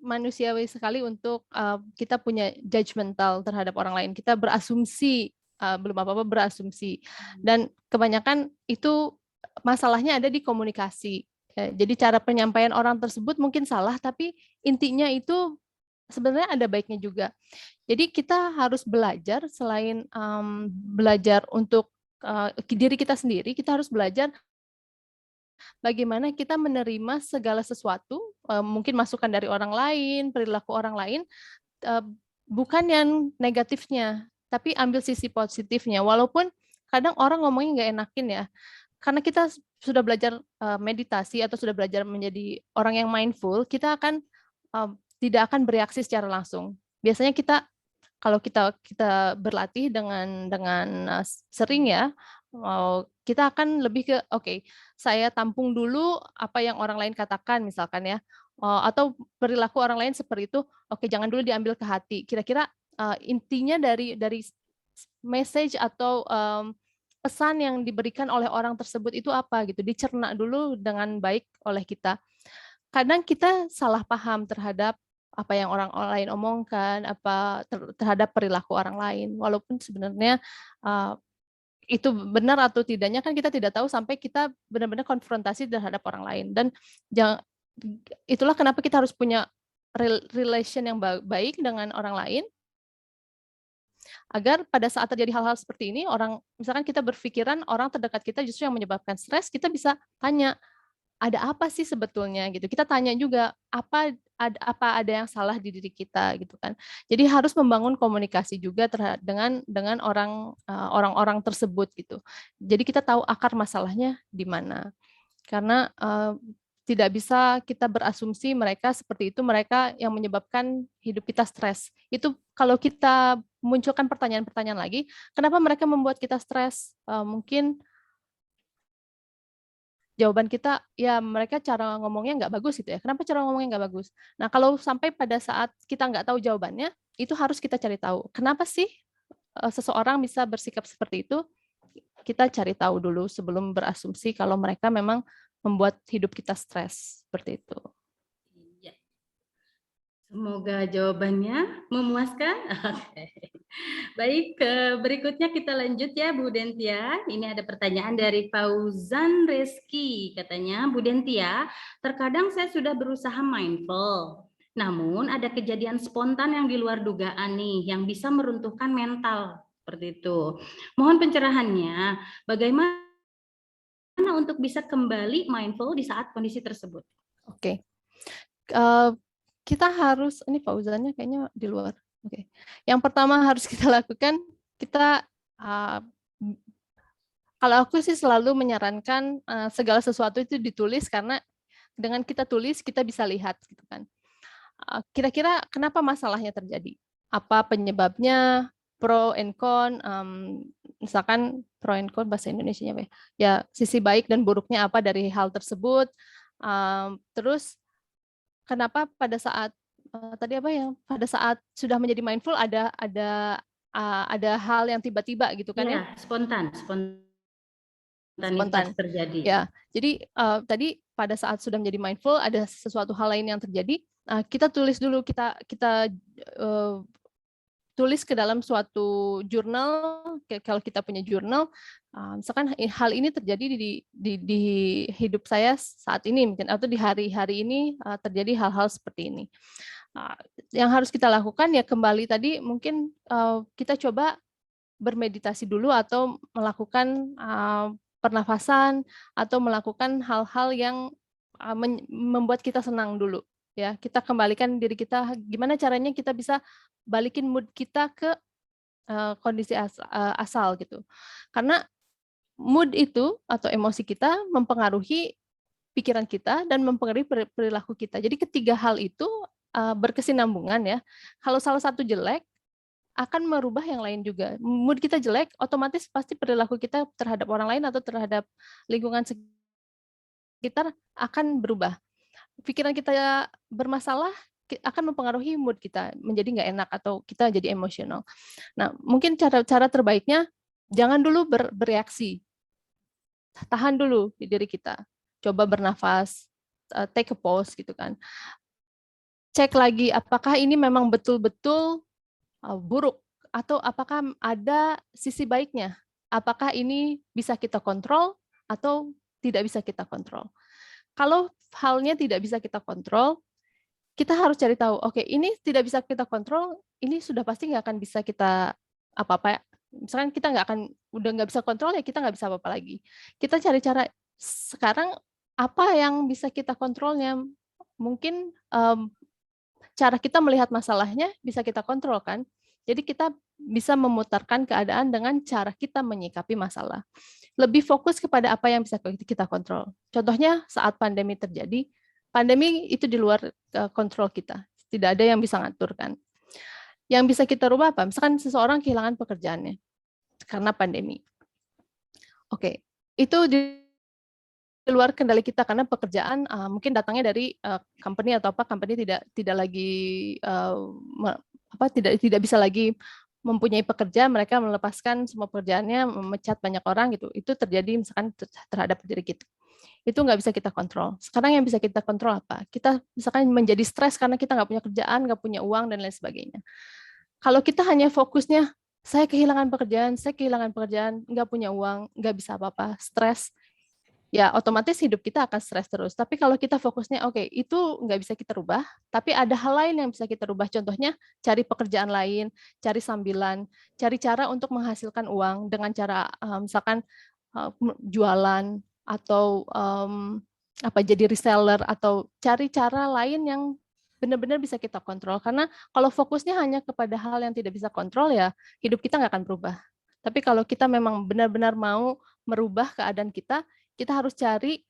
manusiawi sekali untuk kita punya judgmental terhadap orang lain. Kita berasumsi, belum apa-apa berasumsi. Dan kebanyakan itu masalahnya ada di komunikasi. Jadi cara penyampaian orang tersebut mungkin salah, tapi intinya itu sebenarnya ada baiknya juga. Jadi kita harus belajar selain belajar untuk diri kita sendiri, kita harus belajar bagaimana kita menerima segala sesuatu, mungkin masukan dari orang lain, perilaku orang lain, bukan yang negatifnya, tapi ambil sisi positifnya. Walaupun kadang orang ngomongnya nggak enakin ya, karena kita sudah belajar meditasi atau sudah belajar menjadi orang yang mindful, kita akan tidak akan bereaksi secara langsung. Biasanya kalau kita berlatih dengan sering ya, kita akan lebih ke oke, saya tampung dulu apa yang orang lain katakan misalkan ya, atau perilaku orang lain seperti itu, oke jangan dulu diambil ke hati. Kira-kira intinya dari message atau pesan yang diberikan oleh orang tersebut itu apa gitu, dicerna dulu dengan baik oleh kita. Kadang kita salah paham terhadap apa yang orang lain omongkan, terhadap perilaku orang lain, walaupun sebenarnya itu benar atau tidaknya kan kita tidak tahu sampai kita benar-benar konfrontasi terhadap orang lain. Dan itulah kenapa kita harus punya relation yang baik dengan orang lain, agar pada saat terjadi hal-hal seperti ini, misalkan kita berpikiran orang terdekat kita justru yang menyebabkan stres, kita bisa tanya, ada apa sih sebetulnya gitu. Kita tanya juga apa ada yang salah di diri kita gitu kan. Jadi harus membangun komunikasi juga dengan orang-orang tersebut gitu. Jadi kita tahu akar masalahnya di mana. Karena tidak bisa kita berasumsi mereka seperti itu, mereka yang menyebabkan hidup kita stres. Itu kalau kita munculkan pertanyaan-pertanyaan lagi, kenapa mereka membuat kita stres? Mungkin jawaban kita, ya mereka cara ngomongnya nggak bagus gitu ya. Kenapa cara ngomongnya nggak bagus? Nah, kalau sampai pada saat kita nggak tahu jawabannya, itu harus kita cari tahu. Kenapa sih seseorang bisa bersikap seperti itu? Kita cari tahu dulu sebelum berasumsi kalau mereka memang membuat hidup kita stres seperti itu. Iya. Semoga jawabannya memuaskan. Oke. Baik, berikutnya kita lanjut ya Bu Dentia. Ini ada pertanyaan dari Fauzan Reski. Katanya, Bu Dentia, terkadang saya sudah berusaha mindful. Namun ada kejadian spontan yang di luar dugaan nih, yang bisa meruntuhkan mental. Seperti itu. Mohon pencerahannya, bagaimana untuk bisa kembali mindful di saat kondisi tersebut? Oke. Kita harus, ini Fauzannya kayaknya di luar. Oke. Yang pertama harus kita lakukan, kita kalau aku sih selalu menyarankan segala sesuatu itu ditulis, karena dengan kita tulis kita bisa lihat gitu kan. Kira-kira kenapa masalahnya terjadi? Apa penyebabnya? Pro and con, misalkan pro and con bahasa Indonesianya apa ya? Ya, sisi baik dan buruknya apa dari hal tersebut. Terus kenapa pada saat tadi apa ya? Pada saat sudah menjadi mindful ada hal yang tiba-tiba gitu kan ya? Spontan terjadi. Ya, jadi tadi pada saat sudah menjadi mindful ada sesuatu hal lain yang terjadi. Kita tulis dulu, kita tulis ke dalam suatu jurnal. Kalau kita punya jurnal, misalkan hal ini terjadi di hidup saya saat ini mungkin, atau di hari-hari ini terjadi hal-hal seperti ini. Yang harus kita lakukan ya kembali tadi mungkin kita coba bermeditasi dulu atau melakukan pernafasan atau melakukan hal-hal yang membuat kita senang dulu. Ya, kita kembalikan diri kita, gimana caranya kita bisa balikin mood kita ke kondisi asal gitu. Karena mood itu atau emosi kita mempengaruhi pikiran kita dan mempengaruhi perilaku kita. Jadi ketiga hal itu berkesinambungan ya. Kalau salah satu jelek, akan merubah yang lain juga. Mood kita jelek, otomatis pasti perilaku kita terhadap orang lain atau terhadap lingkungan sekitar akan berubah. Pikiran kita bermasalah akan mempengaruhi mood kita menjadi nggak enak atau kita jadi emosional. Nah, mungkin cara terbaiknya jangan dulu bereaksi, tahan dulu di diri kita, coba bernafas, take a pause gitu kan, cek lagi apakah ini memang betul-betul buruk atau apakah ada sisi baiknya, apakah ini bisa kita kontrol atau tidak bisa kita kontrol. Kalau halnya tidak bisa kita kontrol, kita harus cari tahu, oke, ini tidak bisa kita kontrol, ini sudah pasti nggak akan bisa kita apa-apa. Misalkan kita udah nggak bisa kontrol, ya kita nggak bisa apa-apa lagi. Kita cari cara sekarang apa yang bisa kita kontrolnya. Mungkin cara kita melihat masalahnya bisa kita kontrol kan. Jadi kita bisa memutarkan keadaan dengan cara kita menyikapi masalah. Lebih fokus kepada apa yang bisa kita kontrol. Contohnya saat pandemi terjadi, pandemi itu di luar kontrol kita. Tidak ada yang bisa ngatur kan. Yang bisa kita rubah apa? Misalkan seseorang kehilangan pekerjaannya karena pandemi. Oke, itu di luar kendali kita karena pekerjaan mungkin datangnya dari company atau apa, company tidak lagi tidak bisa lagi mempunyai pekerja, mereka melepaskan semua pekerjaannya, memecat banyak orang gitu. Itu terjadi misalkan terhadap diri kita. Itu nggak bisa kita kontrol. Sekarang yang bisa kita kontrol apa? Kita misalkan menjadi stres karena kita nggak punya kerjaan, nggak punya uang, dan lain sebagainya. Kalau kita hanya fokusnya, saya kehilangan pekerjaan, nggak punya uang, nggak bisa apa-apa, stres, ya otomatis hidup kita akan stres terus. Tapi kalau kita fokusnya, oke, itu nggak bisa kita rubah, tapi ada hal lain yang bisa kita rubah. Contohnya, cari pekerjaan lain, cari sambilan, cari cara untuk menghasilkan uang dengan cara misalkan jualan atau jadi reseller atau cari cara lain yang benar-benar bisa kita kontrol. Karena kalau fokusnya hanya kepada hal yang tidak bisa kontrol, ya hidup kita nggak akan berubah. Tapi kalau kita memang benar-benar mau merubah keadaan kita harus cari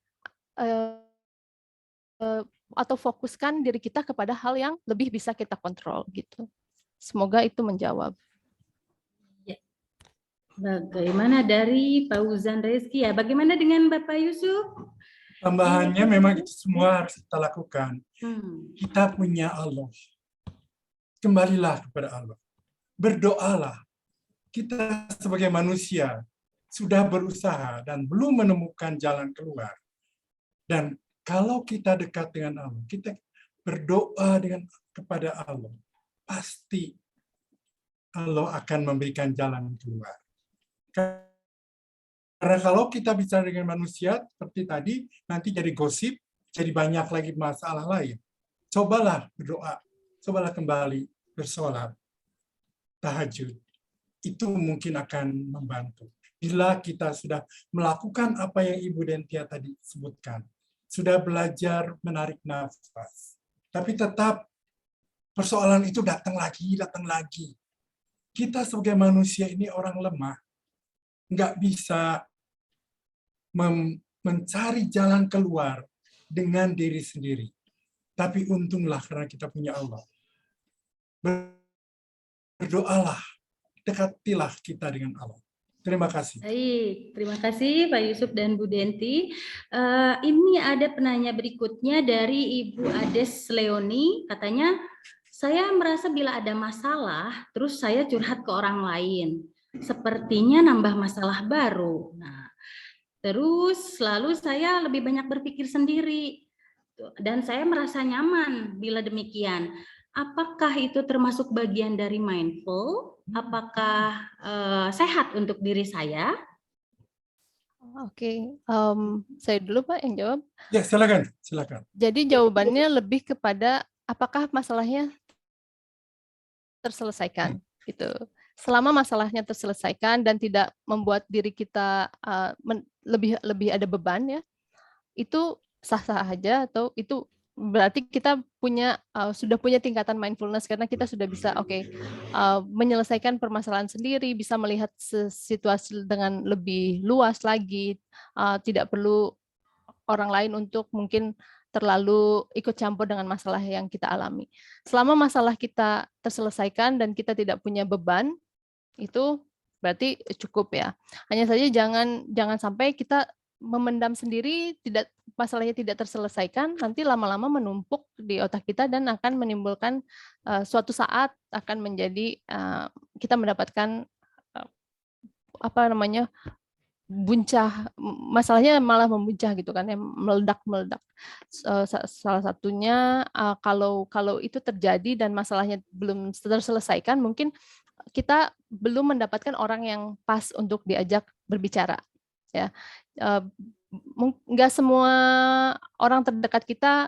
atau fokuskan diri kita kepada hal yang lebih bisa kita kontrol gitu. Semoga itu menjawab. Bagaimana dari Pak Uzan Rezki ya? Bagaimana dengan Bapak Yusuf? Tambahannya memang itu semua harus kita lakukan. Kita punya Allah. Kembalilah kepada Allah. Berdoalah. Kita sebagai manusia sudah berusaha dan belum menemukan jalan keluar. Dan kalau kita dekat dengan Allah, kita berdoa kepada Allah, pasti Allah akan memberikan jalan keluar. Karena kalau kita bicara dengan manusia seperti tadi, nanti jadi gosip, jadi banyak lagi masalah lain. Cobalah berdoa, cobalah kembali bersolat, tahajud. Itu mungkin akan membantu. Bila kita sudah melakukan apa yang Ibu Dentia tadi sebutkan, sudah belajar menarik nafas, tapi tetap persoalan itu datang lagi. Kita sebagai manusia ini orang lemah, nggak bisa mencari jalan keluar dengan diri sendiri. Tapi untunglah karena kita punya Allah. Berdoalah, dekatilah kita dengan Allah. Terima kasih. Baik, terima kasih Pak Yusuf dan Bu Denti. Ini ada penanya berikutnya dari Ibu Ades Leoni. Katanya, saya merasa bila ada masalah, terus saya curhat ke orang lain. Sepertinya nambah masalah baru. Nah, terus lalu saya lebih banyak berpikir sendiri. Dan saya merasa nyaman bila demikian. Apakah itu termasuk bagian dari mindful? Apakah sehat untuk diri saya? Oke, saya dulu Pak yang jawab. Ya, silakan. Jadi jawabannya lebih kepada apakah masalahnya terselesaikan gitu. Selama masalahnya terselesaikan dan tidak membuat diri kita lebih ada beban, ya, itu sah-sah aja, atau itu berarti kita sudah punya tingkatan mindfulness karena kita sudah bisa menyelesaikan permasalahan sendiri, bisa melihat situasi dengan lebih luas lagi, tidak perlu orang lain untuk mungkin terlalu ikut campur dengan masalah yang kita alami. Selama masalah kita terselesaikan dan kita tidak punya beban, itu berarti cukup, ya. Hanya saja jangan sampai kita memendam sendiri, masalahnya tidak terselesaikan, nanti lama-lama menumpuk di otak kita dan akan menimbulkan suatu saat akan menjadi kita mendapatkan buncah, masalahnya malah membuncah gitu kan, ya, meledak. Salah satunya kalau itu terjadi dan masalahnya belum terselesaikan, mungkin kita belum mendapatkan orang yang pas untuk diajak berbicara, ya. Nggak semua orang terdekat kita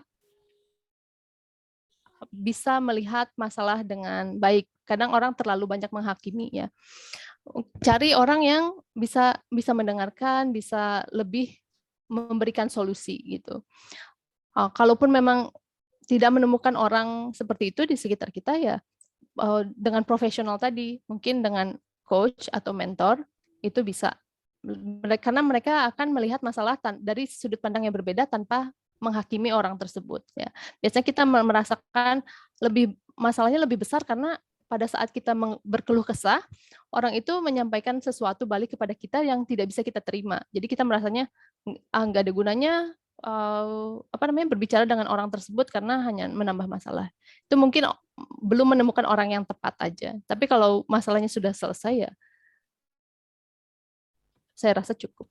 bisa melihat masalah dengan baik. Kadang orang terlalu banyak menghakimi, ya. Cari orang yang bisa mendengarkan, bisa lebih memberikan solusi gitu. Kalaupun memang tidak menemukan orang seperti itu di sekitar kita, ya dengan profesional tadi, mungkin dengan coach atau mentor, itu bisa. Karena mereka akan melihat masalah dari sudut pandang yang berbeda tanpa menghakimi orang tersebut, ya. Biasanya kita merasakan masalahnya lebih besar karena pada saat kita berkeluh kesah, orang itu menyampaikan sesuatu balik kepada kita yang tidak bisa kita terima. Jadi kita merasanya nggak ada gunanya berbicara dengan orang tersebut karena hanya menambah masalah. Itu mungkin belum menemukan orang yang tepat aja. Tapi kalau masalahnya sudah selesai, ya saya rasa cukup.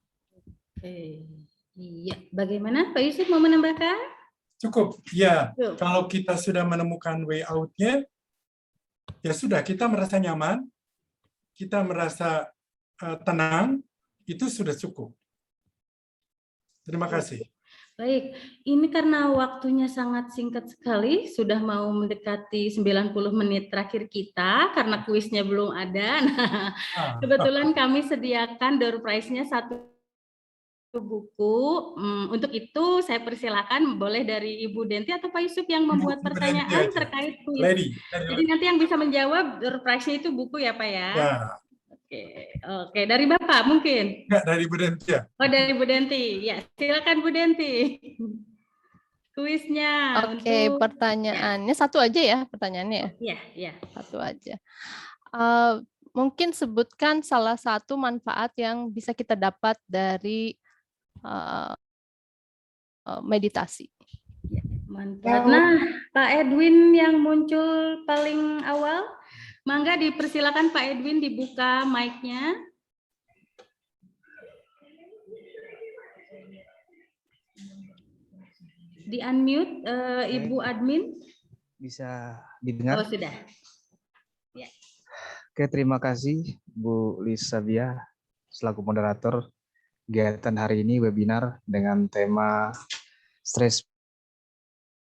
Iya, bagaimana Pak Yusuf mau menambahkan? Cukup, ya. Kalau kita sudah menemukan way out-nya, ya sudah, kita merasa nyaman, kita merasa tenang, itu sudah cukup. Terima kasih. Baik, ini karena waktunya sangat singkat sekali, sudah mau mendekati 90 menit terakhir kita, karena kuisnya belum ada. Nah, kebetulan kami sediakan door prize-nya 1 buku. Untuk itu saya persilakan boleh dari Ibu Denti atau Pak Yusuf yang membuat Ibu Denti pertanyaan aja. terkait kuis. Lady. Jadi nanti yang bisa menjawab door prize-nya itu buku ya Pak ya. Ya, Oke, dari Bapak mungkin. enggak dari Bu Denti ya. Oh, dari Bu Denti. Ya, silakan Bu Denti. Kuisnya Oke, untuk pertanyaannya satu aja ya pertanyaannya. ya. Satu aja. Mungkin sebutkan salah satu manfaat yang bisa kita dapat dari meditasi. Manfaat. Nah, Pak Edwin yang muncul paling awal, mangga dipersilakan Pak Edwin dibuka mic-nya. Di unmute Ibu admin. Bisa didengar? Oh, sudah. Ya. Oke, terima kasih Bu Lisabia selaku moderator kegiatan hari ini webinar dengan tema Stress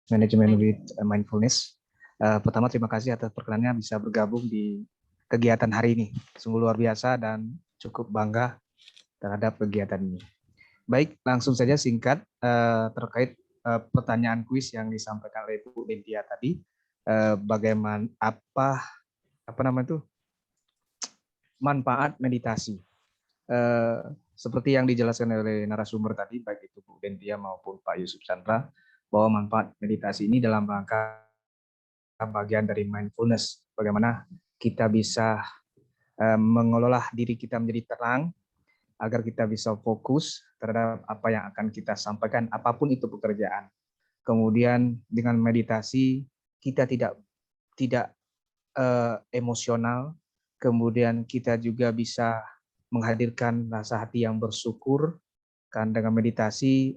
Management with Mindfulness. Pertama, terima kasih atas perkenannya bisa bergabung di kegiatan hari ini. Sungguh luar biasa dan cukup bangga terhadap kegiatan ini. Baik, langsung saja singkat terkait pertanyaan kuis yang disampaikan oleh Bu Dentia tadi. Bagaimana manfaat meditasi. Seperti yang dijelaskan oleh narasumber tadi, baik itu Bu Dentia maupun Pak Yusuf Chandra, bahwa manfaat meditasi ini dalam rangka bagian dari mindfulness. Bagaimana kita bisa mengelola diri kita menjadi tenang, agar kita bisa fokus terhadap apa yang akan kita sampaikan, apapun itu pekerjaan. Kemudian dengan meditasi kita tidak emosional, kemudian kita juga bisa menghadirkan rasa hati yang bersyukur. Kan dengan meditasi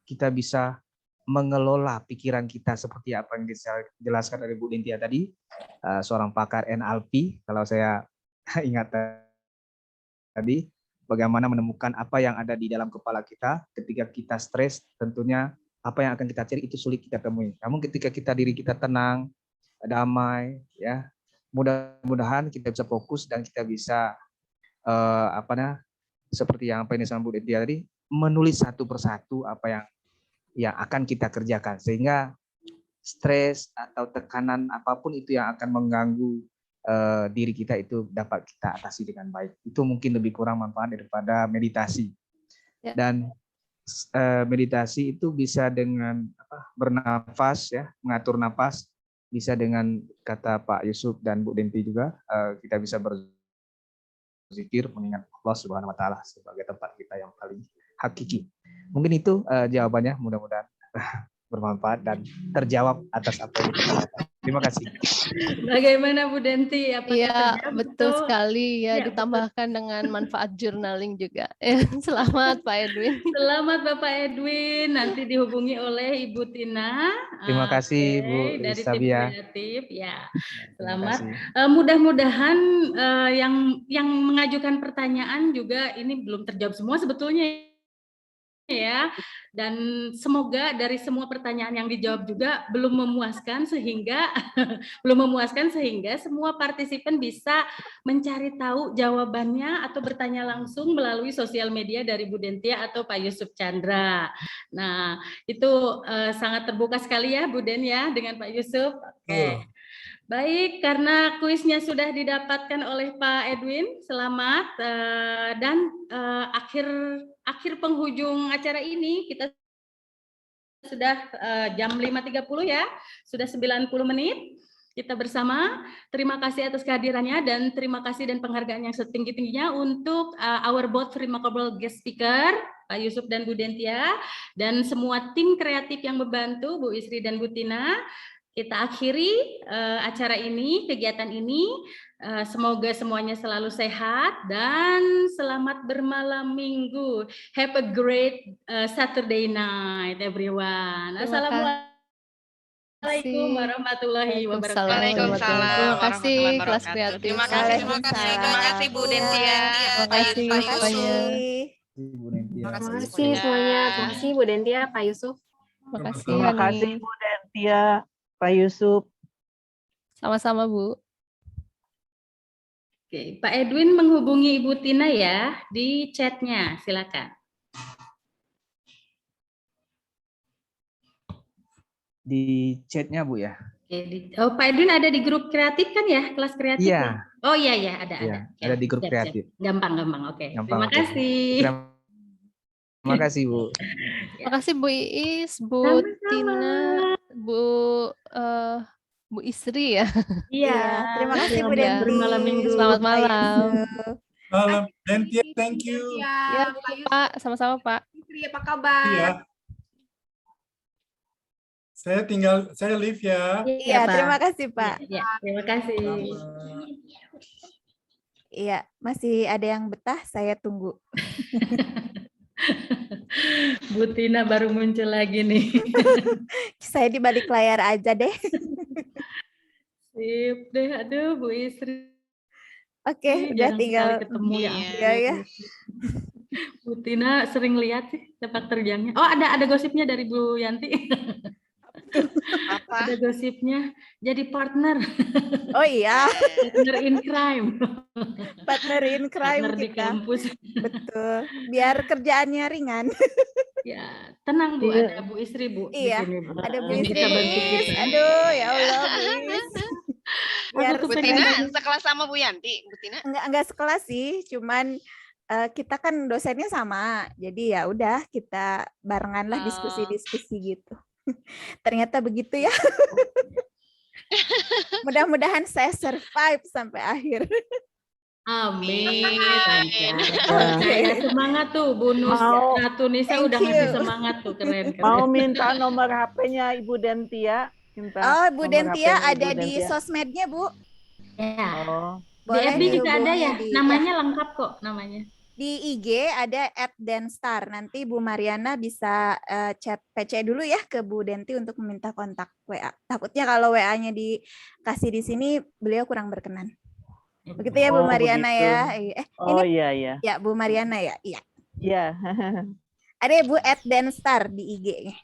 kita bisa mengelola pikiran kita seperti apa yang dijelaskan oleh Bu Dentia tadi, seorang pakar NLP, kalau saya ingat tadi, bagaimana menemukan apa yang ada di dalam kepala kita ketika kita stres. Tentunya apa yang akan kita cari itu sulit kita temui. Namun ketika diri kita tenang, damai, ya, mudah-mudahan kita bisa fokus dan kita bisa seperti yang apa ini sama Bu Dentia tadi, menulis satu persatu apa yang akan kita kerjakan, sehingga stres atau tekanan apapun itu yang akan mengganggu diri kita itu dapat kita atasi dengan baik. Itu mungkin lebih kurang manfaat daripada meditasi. Ya. Dan meditasi itu bisa dengan bernafas, ya, mengatur nafas, bisa dengan kata Pak Yusuf dan Bu Denti juga kita bisa berzikir mengingat Allah Subhanahu Wa Taala sebagai tempat kita yang paling hakiki. Mungkin itu jawabannya, mudah-mudahan bermanfaat dan terjawab atas apa yang ditanyakan. Terima kasih. Bagaimana Bu Denti? Iya, betul sekali ya, ditambahkan dengan manfaat journaling juga. Selamat Pak Edwin. Selamat Bapak Edwin. Nanti dihubungi oleh Ibu Tina. Terima kasih Bu dari Lisabia. tim kreatif. Ya, selamat. Mudah-mudahan yang mengajukan pertanyaan juga ini belum terjawab semua sebetulnya. Ya, dan semoga dari semua pertanyaan yang dijawab juga belum memuaskan sehingga semua partisipan bisa mencari tahu jawabannya atau bertanya langsung melalui sosial media dari Bu Dentia atau Pak Yusuf Chandra. Nah, itu sangat terbuka sekali ya Bu Den ya dengan Pak Yusuf. Oke. Baik, karena kuisnya sudah didapatkan oleh Pak Edwin, selamat. Dan akhir penghujung acara ini kita sudah jam 5.30 ya, sudah 90 menit kita bersama. Terima kasih atas kehadirannya dan terima kasih dan penghargaan yang setinggi-tingginya untuk our both remarkable guest speaker, Pak Yusuf dan Bu Dentia, dan semua tim kreatif yang membantu, Bu Isri dan Bu Tina. Kita akhiri acara ini, kegiatan ini. Semoga semuanya selalu sehat dan selamat bermalam minggu. Have a great Saturday night, everyone. Assalamualaikum warahmatullahi wabarakatuh. Waalaikumsalam. Terima kasih kelas kreatif. Terima kasih Bu Dentia. Terima kasih semuanya. Terima kasih semuanya. Terima kasih Bu Dentia, Pak Yusuf. Terima kasih Bu Dentia, Pak Yusuf. Sama-sama Bu. Oke, Pak Edwin menghubungi Ibu Tina ya di chatnya, silakan. Di chatnya Bu ya. Oke, oh, Pak Edwin ada di grup kreatif kan ya, kelas kreatif? Iya. Ya? Oh iya ya, ada. Ada di grup Siap. kreatif. Gampang. Oke. Gampang, Terima oke. kasih. Terima kasih Bu. Terima kasih Bu Iis, Bu Sama-sama. Tina, Bu Isri ya. Iya. Terima kasih Bu Ya. Denti. Bermalam minggu. Selamat Pak malam. Yusuf. Malam, Dentia, thank you. Ya, Pak, sama-sama Pak. Fitri, apa kabar? Iya. Saya live ya. Iya, Pak. terima kasih Pak. Ya, terima kasih. Iya, masih ada yang betah, saya tunggu. Bu Tina baru muncul lagi nih. Saya di balik layar aja deh. Sip deh, aduh Bu Isri. Oke, udah Jarang tinggal sekali ketemu ya. Iya ya. Bu Tina sering lihat sih sepak terjangnya. Oh, ada gosipnya dari Bu Yanti. Apa? Ada gosipnya jadi partner. Oh iya, Partner in crime. partner in crime Partner di kita. kampus. Betul. Biar kerjaannya ringan. Ya, tenang Bu, ada Bu Isri Bu di Iya, sini, Bu. ada Bu Yang Isri. bisa bantu kita. Aduh, ya Allah, Bu Is. Biar Aku Bu tuh Tina pengen- sekelas sama Bu Yanti, Bu Tina. enggak sekelas sih, cuman kita kan dosennya sama. Jadi ya udah kita barengan lah diskusi-diskusi gitu. Ternyata begitu ya. Mudah-mudahan saya survive sampai akhir. Amin. Amin. Saya semangat tuh Bu Ratu Nisa Thank udah you. ngasih semangat tuh, keren. Mau minta nomor HP-nya Ibu Dentia? Minta Oh, Bu nomor Dentia HP-nya ada Ibu di Dentia. sosmednya, Bu. Ya. Oh, Di Boleh FB juga ada dihubungi ya, di- namanya lengkap kok namanya. Di IG ada @denstar. Nanti Bu Mariana bisa chat PC dulu ya ke Bu Denti untuk meminta kontak WA. Takutnya kalau WA-nya dikasih di sini beliau kurang berkenan. Begitu ya Bu Oh, Mariana begitu. ya. oh Ini iya iya. ya Bu Mariana ya. Iya. Iya. Ada ya Bu @denstar di IG-nya.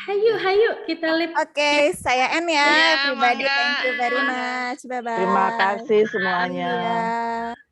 Hayu kita lip. Oke, saya N ya. Iya, Pribadi mangga. thank you very much. Bye bye. Terima kasih semuanya. Iya.